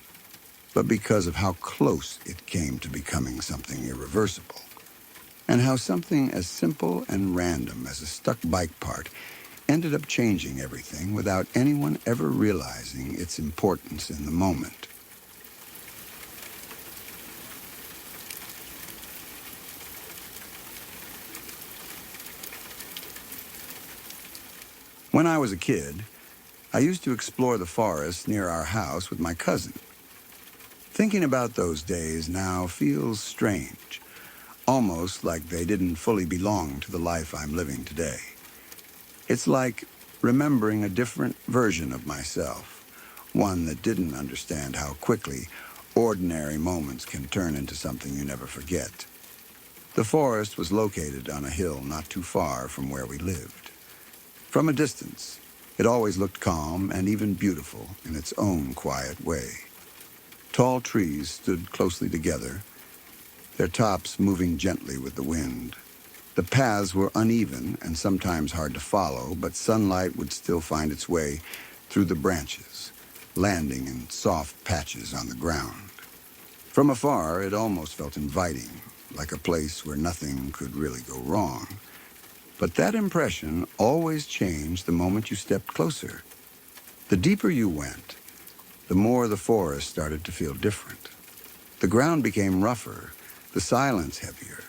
but because of how close it came to becoming something irreversible. And how something as simple and random as a stuck bike part ended up changing everything without anyone ever realizing its importance in the moment. When I was a kid, I used to explore the forest near our house with my cousin. Thinking about those days now feels strange, almost like they didn't fully belong to the life I'm living today. It's like remembering a different version of myself, one that didn't understand how quickly ordinary moments can turn into something you never forget. The forest was located on a hill not too far from where we lived. From a distance, it always looked calm and even beautiful in its own quiet way. Tall trees stood closely together, their tops moving gently with the wind. The paths were uneven and sometimes hard to follow, but sunlight would still find its way through the branches, landing in soft patches on the ground. From afar, it almost felt inviting, like a place where nothing could really go wrong. But that impression always changed the moment you stepped closer. The deeper you went, the more the forest started to feel different. The ground became rougher, the silence heavier,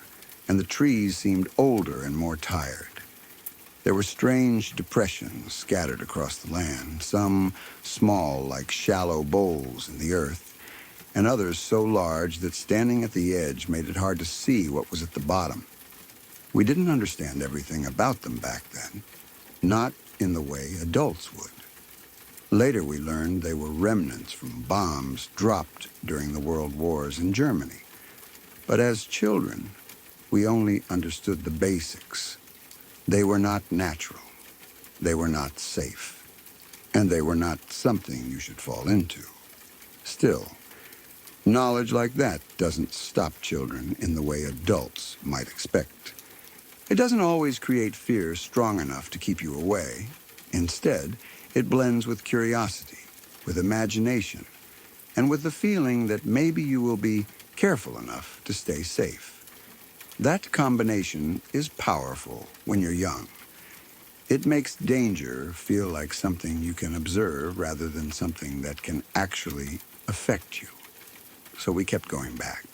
and the trees seemed older and more tired. There were strange depressions scattered across the land, some small like shallow bowls in the earth, and others so large that standing at the edge made it hard to see what was at the bottom. We didn't understand everything about them back then, not in the way adults would. Later we learned they were remnants from bombs dropped during the world wars in Germany. But as children, we only understood the basics. They were not natural. They were not safe. and they were not something you should fall into. Still, knowledge like that doesn't stop children in the way adults might expect. It doesn't always create fear strong enough to keep you away. Instead, it blends with curiosity, with imagination, and with the feeling that maybe you will be careful enough to stay safe. That combination is powerful when you're young. It makes danger feel like something you can observe rather than something that can actually affect you. So we kept going back.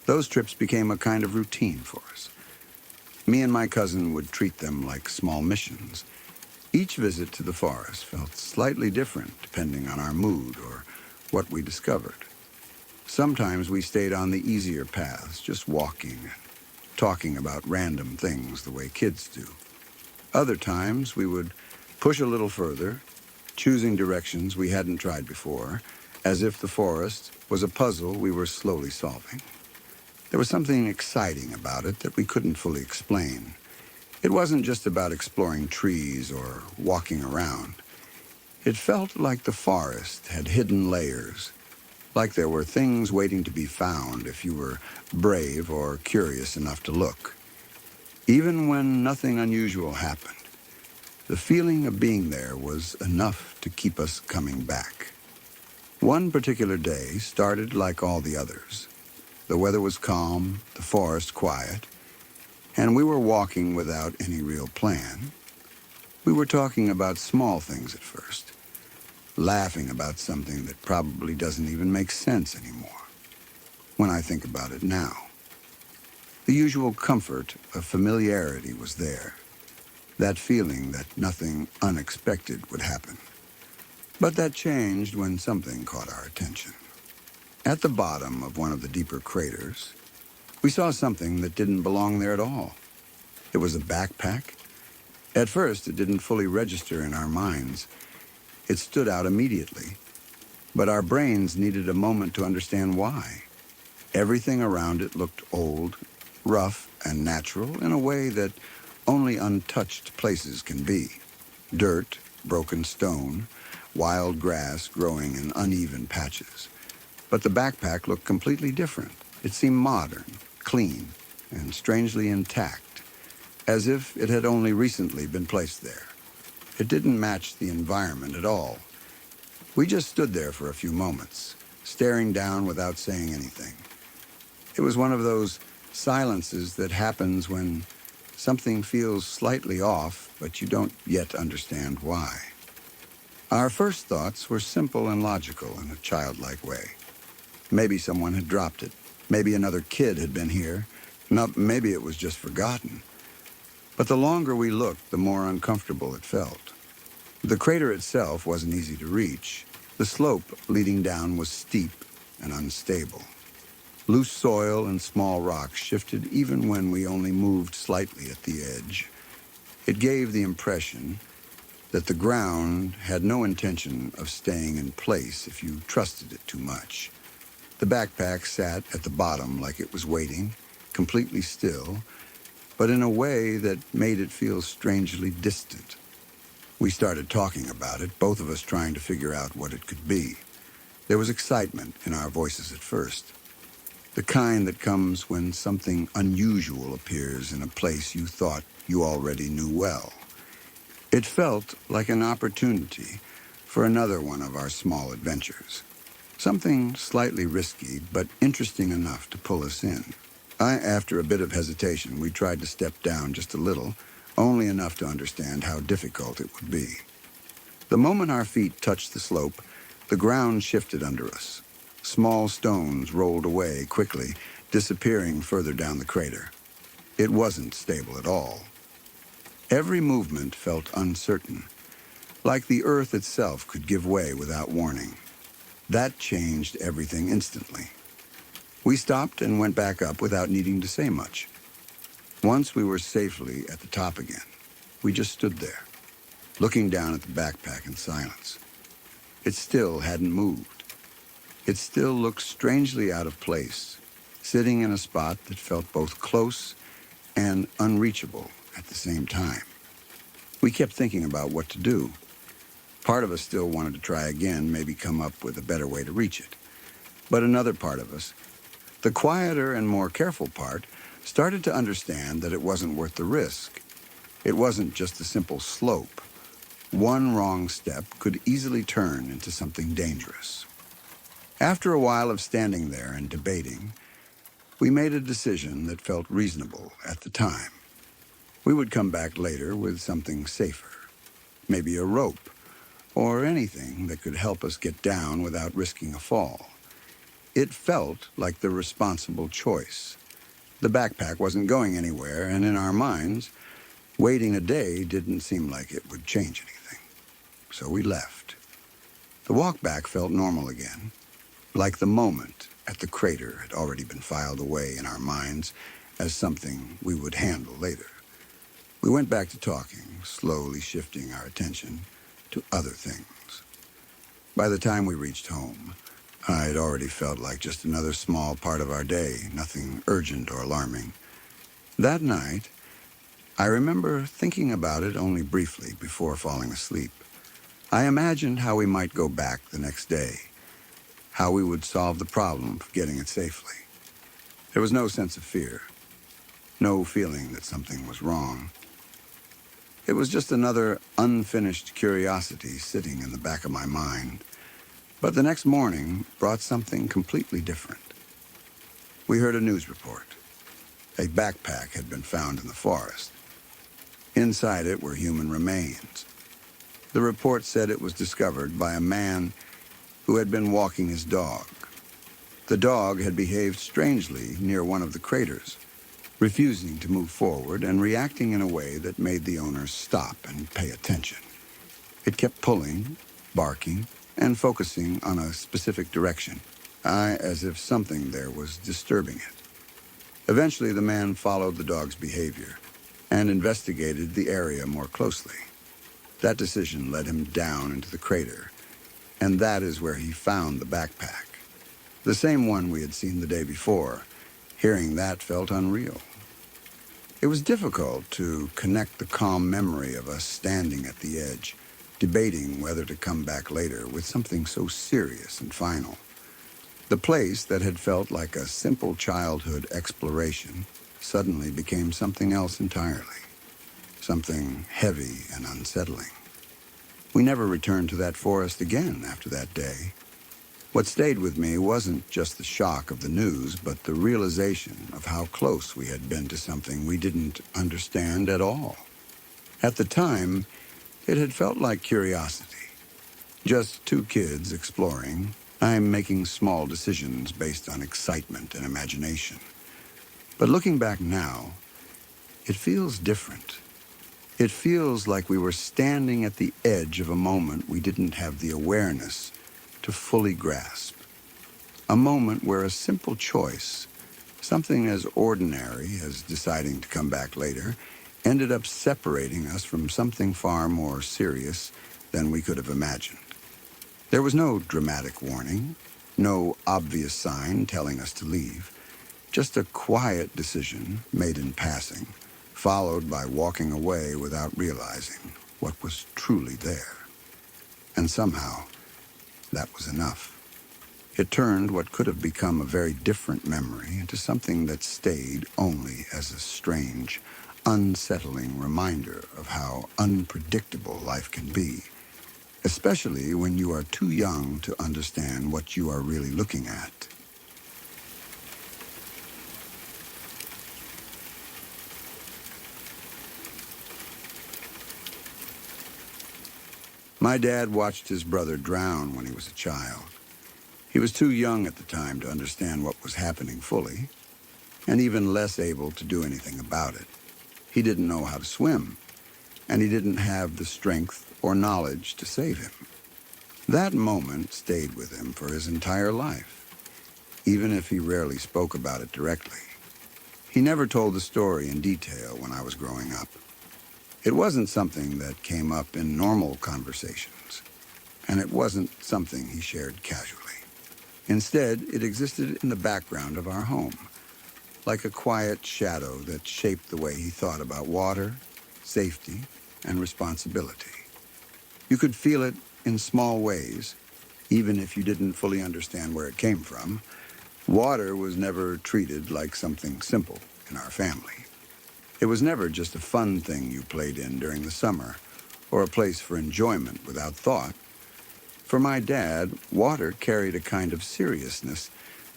Those trips became a kind of routine for us. Me and my cousin would treat them like small missions. Each visit to the forest felt slightly different depending on our mood or what we discovered. Sometimes we stayed on the easier paths, just walking and talking about random things the way kids do. Other times we would push a little further, choosing directions we hadn't tried before, as if the forest was a puzzle we were slowly solving. There was something exciting about it that we couldn't fully explain. It wasn't just about exploring trees or walking around. It felt like the forest had hidden layers, like there were things waiting to be found if you were brave or curious enough to look. Even when nothing unusual happened, the feeling of being there was enough to keep us coming back. One particular day started like all the others. The weather was calm, the forest quiet, and we were walking without any real plan. We were talking about small things at first, laughing about something that probably doesn't even make sense anymore, when I think about it now. The usual comfort of familiarity was there, that feeling that nothing unexpected would happen. But that changed when something caught our attention. At the bottom of one of the deeper craters, we saw something that didn't belong there at all. It was a backpack. At first, it didn't fully register in our minds. It stood out immediately, but our brains needed a moment to understand why. Everything around it looked old, rough, and natural in a way that only untouched places can be. Dirt, broken stone, wild grass growing in uneven patches. But the backpack looked completely different. It seemed modern, clean, and strangely intact, as if it had only recently been placed there. It didn't match the environment at all. We just stood there for a few moments, staring down without saying anything. It was one of those silences that happens when something feels slightly off, but you don't yet understand why. Our first thoughts were simple and logical in a childlike way. Maybe someone had dropped it. Maybe another kid had been here. Maybe it was just forgotten. But the longer we looked, the more uncomfortable it felt. The crater itself wasn't easy to reach. The slope leading down was steep and unstable. Loose soil and small rocks shifted even when we only moved slightly at the edge. It gave the impression that the ground had no intention of staying in place if you trusted it too much. The backpack sat at the bottom like it was waiting, completely still, but in a way that made it feel strangely distant. We started talking about it, both of us trying to figure out what it could be. There was excitement in our voices at first, the kind that comes when something unusual appears in a place you thought you already knew well. It felt like an opportunity for another one of our small adventures. Something slightly risky, but interesting enough to pull us in. After a bit of hesitation, we tried to step down just a little, only enough to understand how difficult it would be. The moment our feet touched the slope, the ground shifted under us. Small stones rolled away quickly, disappearing further down the crater. It wasn't stable at all. Every movement felt uncertain, like the earth itself could give way without warning. That changed everything instantly. We stopped and went back up without needing to say much. Once we were safely at the top again, we just stood there, looking down at the backpack in silence. It still hadn't moved. It still looked strangely out of place, sitting in a spot that felt both close and unreachable at the same time. We kept thinking about what to do. Part of us still wanted to try again, maybe come up with a better way to reach it. But another part of us, the quieter and more careful part, started to understand that it wasn't worth the risk. It wasn't just a simple slope. One wrong step could easily turn into something dangerous. After a while of standing there and debating, we made a decision that felt reasonable at the time. We would come back later with something safer, maybe a rope, or anything that could help us get down without risking a fall. It felt like the responsible choice. The backpack wasn't going anywhere, and in our minds, waiting a day didn't seem like it would change anything. So we left. The walk back felt normal again, like the moment at the crater had already been filed away in our minds as something we would handle later. We went back to talking, slowly shifting our attention to other things. By the time we reached home, I had already felt like just another small part of our day, nothing urgent or alarming. That night, I remember thinking about it only briefly before falling asleep. I imagined how we might go back the next day, how we would solve the problem of getting it safely. There was no sense of fear, no feeling that something was wrong. It was just another unfinished curiosity sitting in the back of my mind. But the next morning brought something completely different. We heard a news report. A backpack had been found in the forest. Inside it were human remains. The report said it was discovered by a man who had been walking his dog. The dog had behaved strangely near one of the craters, refusing to move forward and reacting in a way that made the owner stop and pay attention. It kept pulling, barking, and focusing on a specific direction, as if something there was disturbing it. Eventually, the man followed the dog's behavior and investigated the area more closely. That decision led him down into the crater, and that is where he found the backpack. The same one we had seen the day before. Hearing that felt unreal. It was difficult to connect the calm memory of us standing at the edge, debating whether to come back later with something so serious and final. The place that had felt like a simple childhood exploration suddenly became something else entirely, something heavy and unsettling. We never returned to that forest again after that day. What stayed with me wasn't just the shock of the news, but the realization of how close we had been to something we didn't understand at all. At the time, it had felt like curiosity. Just two kids exploring. I'm making small decisions based on excitement and imagination. But looking back now, it feels different. It feels like we were standing at the edge of a moment we didn't have the awareness to fully grasp. A moment where a simple choice, something as ordinary as deciding to come back later, ended up separating us from something far more serious than we could have imagined. There was no dramatic warning, no obvious sign telling us to leave, just a quiet decision made in passing, followed by walking away without realizing what was truly there. And somehow, that was enough. It turned what could have become a very different memory into something that stayed only as a strange, unsettling reminder of how unpredictable life can be, especially when you are too young to understand what you are really looking at. My dad watched his brother drown when he was a child. He was too young at the time to understand what was happening fully, and even less able to do anything about it. He didn't know how to swim, and he didn't have the strength or knowledge to save him. That moment stayed with him for his entire life, even if he rarely spoke about it directly. He never told the story in detail when I was growing up. It wasn't something that came up in normal conversations, and it wasn't something he shared casually. Instead, it existed in the background of our home, like a quiet shadow that shaped the way he thought about water, safety, and responsibility. You could feel it in small ways, even if you didn't fully understand where it came from, water was never treated like something simple in our family. It was never just a fun thing you played in during the summer, or a place for enjoyment without thought. For my dad, water carried a kind of seriousness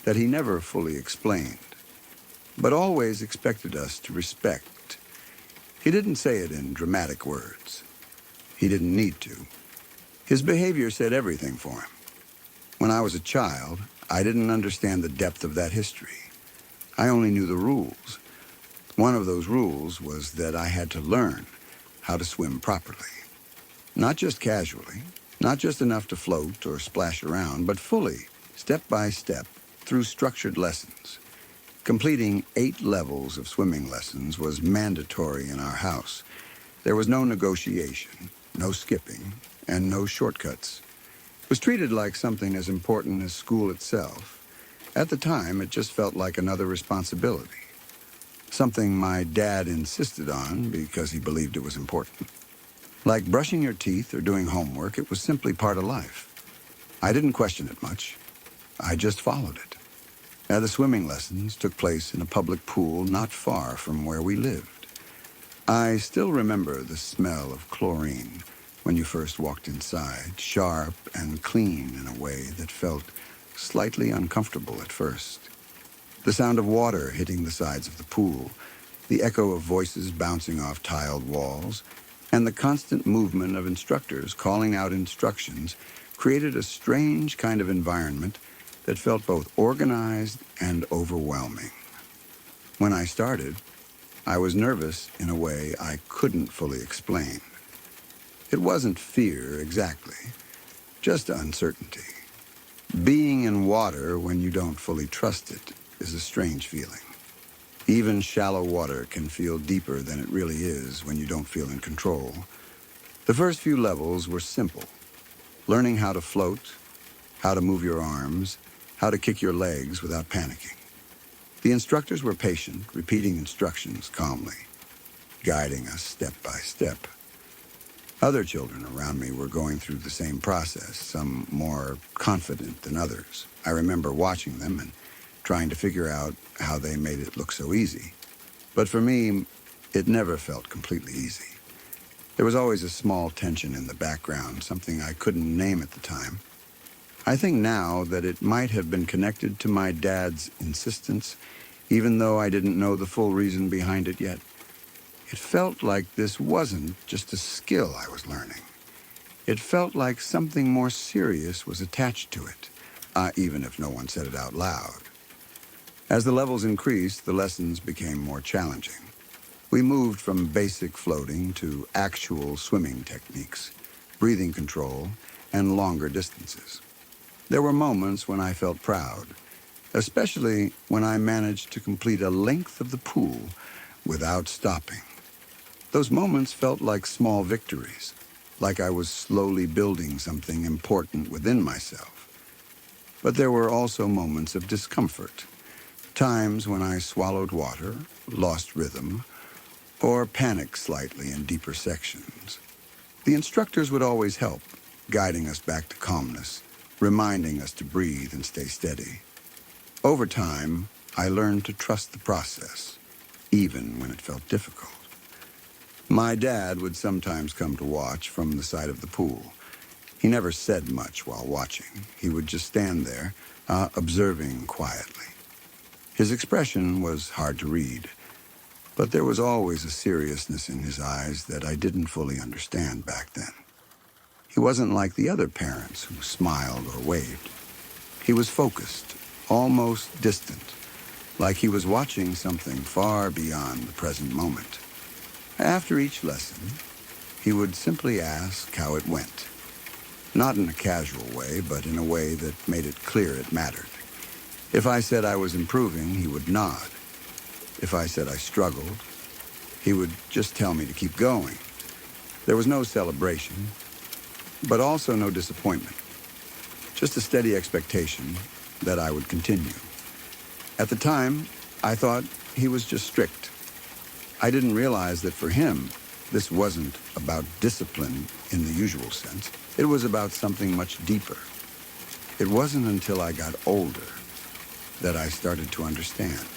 that he never fully explained, but always expected us to respect. He didn't say it in dramatic words. He didn't need to. His behavior said everything for him. When I was a child, I didn't understand the depth of that history. I only knew the rules. One of those rules was that I had to learn how to swim properly. Not just casually, not just enough to float or splash around, but fully, step by step, through structured lessons. Completing 8 levels of swimming lessons was mandatory in our house. There was no negotiation, no skipping, and no shortcuts. It was treated like something as important as school itself. At the time, it just felt like another responsibility. Something my dad insisted on because he believed it was important. Like brushing your teeth or doing homework, it was simply part of life. I didn't question it much. I just followed it. The swimming lessons took place in a public pool not far from where we lived. I still remember the smell of chlorine when you first walked inside, sharp and clean in a way that felt slightly uncomfortable at first. The sound of water hitting the sides of the pool, the echo of voices bouncing off tiled walls, and the constant movement of instructors calling out instructions created a strange kind of environment that felt both organized and overwhelming. When I started, I was nervous in a way I couldn't fully explain. It wasn't fear exactly, just uncertainty. Being in water when you don't fully trust it is a strange feeling. Even shallow water can feel deeper than it really is when you don't feel in control. The first few levels were simple. Learning how to float, how to move your arms, how to kick your legs without panicking. The instructors were patient, repeating instructions calmly, guiding us step by step. Other children around me were going through the same process, some more confident than others. I remember watching them and trying to figure out how they made it look so easy. But for me, it never felt completely easy. There was always a small tension in the background, something I couldn't name at the time. I think now that it might have been connected to my dad's insistence, even though I didn't know the full reason behind it yet. It felt like this wasn't just a skill I was learning. It felt like something more serious was attached to it, even if no one said it out loud. As the levels increased, the lessons became more challenging. We moved from basic floating to actual swimming techniques, breathing control, and longer distances. There were moments when I felt proud, especially when I managed to complete a length of the pool without stopping. Those moments felt like small victories, like I was slowly building something important within myself. But there were also moments of discomfort, times when I swallowed water, lost rhythm, or panicked slightly in deeper sections. The instructors would always help, guiding us back to calmness, reminding us to breathe and stay steady. Over time, I learned to trust the process, even when it felt difficult. My dad would sometimes come to watch from the side of the pool. He never said much while watching. He would just stand there, observing quietly. His expression was hard to read, but there was always a seriousness in his eyes that I didn't fully understand back then. He wasn't like the other parents who smiled or waved. He was focused, almost distant, like he was watching something far beyond the present moment. After each lesson, he would simply ask how it went. Not in a casual way, but in a way that made it clear it mattered. If I said I was improving, he would nod. If I said I struggled, he would just tell me to keep going. There was no celebration, but also no disappointment. Just a steady expectation that I would continue. At the time, I thought he was just strict. I didn't realize that for him, this wasn't about discipline in the usual sense. It was about something much deeper. It wasn't until I got older that I started to understand.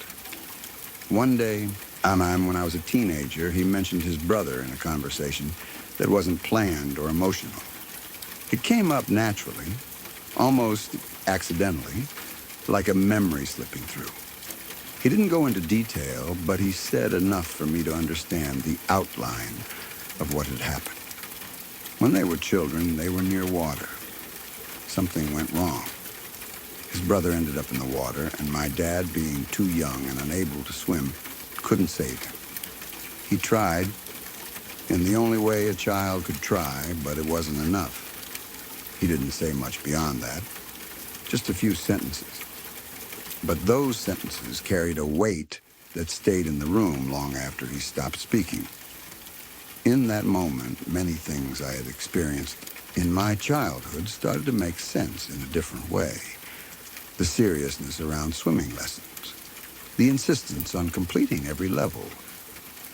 One day, when I was a teenager, he mentioned his brother in a conversation that wasn't planned or emotional. It came up naturally, almost accidentally, like a memory slipping through. He didn't go into detail, but he said enough for me to understand the outline of what had happened. When they were children, they were near water. Something went wrong. His brother ended up in the water, and my dad, being too young and unable to swim, couldn't save him. He tried, in the only way a child could try, but it wasn't enough. He didn't say much beyond that, just a few sentences. But those sentences carried a weight that stayed in the room long after he stopped speaking. In that moment, many things I had experienced in my childhood started to make sense in a different way. The seriousness around swimming lessons, the insistence on completing every level,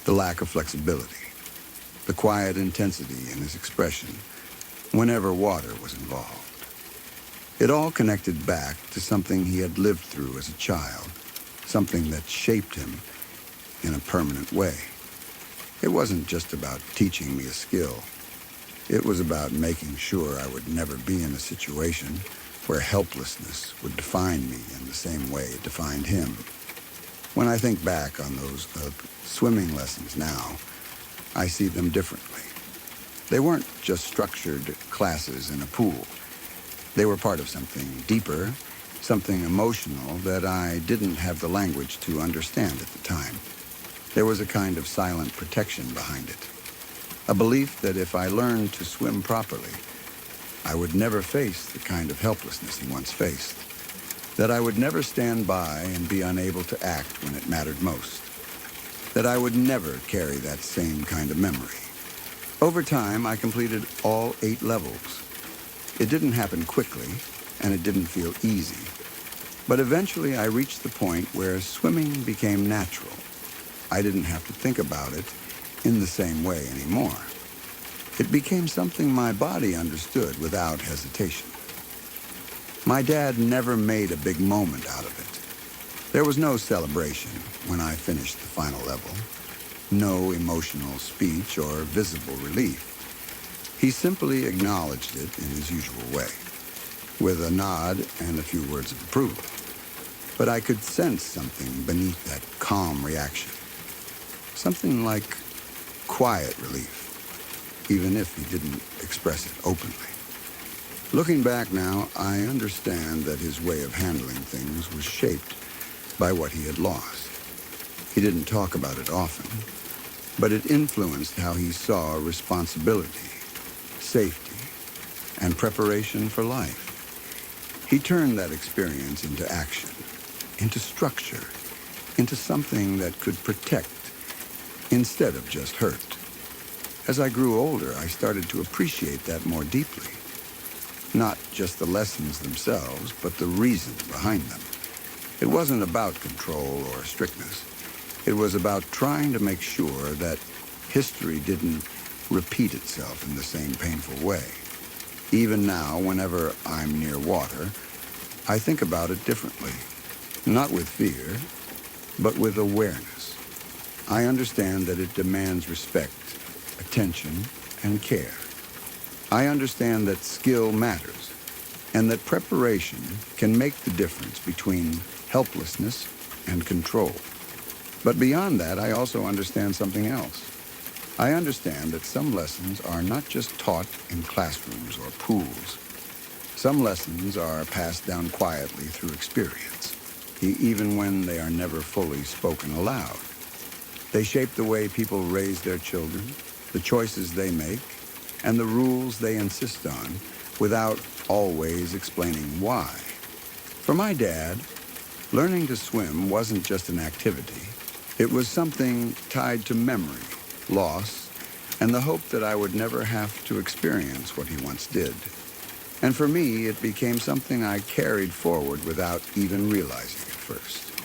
the lack of flexibility, the quiet intensity in his expression whenever water was involved. It all connected back to something he had lived through as a child, something that shaped him in a permanent way. It wasn't just about teaching me a skill. It was about making sure I would never be in a situation where helplessness would define me in the same way it defined him. When I think back on those swimming lessons now, I see them differently. They weren't just structured classes in a pool. They were part of something deeper, something emotional that I didn't have the language to understand at the time. There was a kind of silent protection behind it. A belief that if I learned to swim properly, I would never face the kind of helplessness he once faced. That I would never stand by and be unable to act when it mattered most. That I would never carry that same kind of memory. Over time, I completed all 8 levels. It didn't happen quickly, and it didn't feel easy. But eventually I reached the point where swimming became natural. I didn't have to think about it in the same way anymore. It became something my body understood without hesitation. My dad never made a big moment out of it. There was no celebration when I finished the final level. No emotional speech or visible relief. He simply acknowledged it in his usual way, with a nod and a few words of approval. But I could sense something beneath that calm reaction. Something like quiet relief, even if he didn't express it openly. Looking back now, I understand that his way of handling things was shaped by what he had lost. He didn't talk about it often, but it influenced how he saw responsibility, safety, and preparation for life. He turned that experience into action, into structure, into something that could protect instead of just hurt. As I grew older, I started to appreciate that more deeply. Not just the lessons themselves, but the reason behind them. It wasn't about control or strictness. It was about trying to make sure that history didn't repeat itself in the same painful way. Even now, whenever I'm near water, I think about it differently. Not with fear, but with awareness. I understand that it demands respect, attention, and care. I understand that skill matters, and that preparation can make the difference between helplessness and control. But beyond that, I also understand something else. I understand that some lessons are not just taught in classrooms or pools. Some lessons are passed down quietly through experience, even when they are never fully spoken aloud. They shape the way people raise their children, the choices they make, and the rules they insist on without always explaining why. For my dad, learning to swim wasn't just an activity. It was something tied to memory, loss, and the hope that I would never have to experience what he once did. And for me, it became something I carried forward without even realizing at first.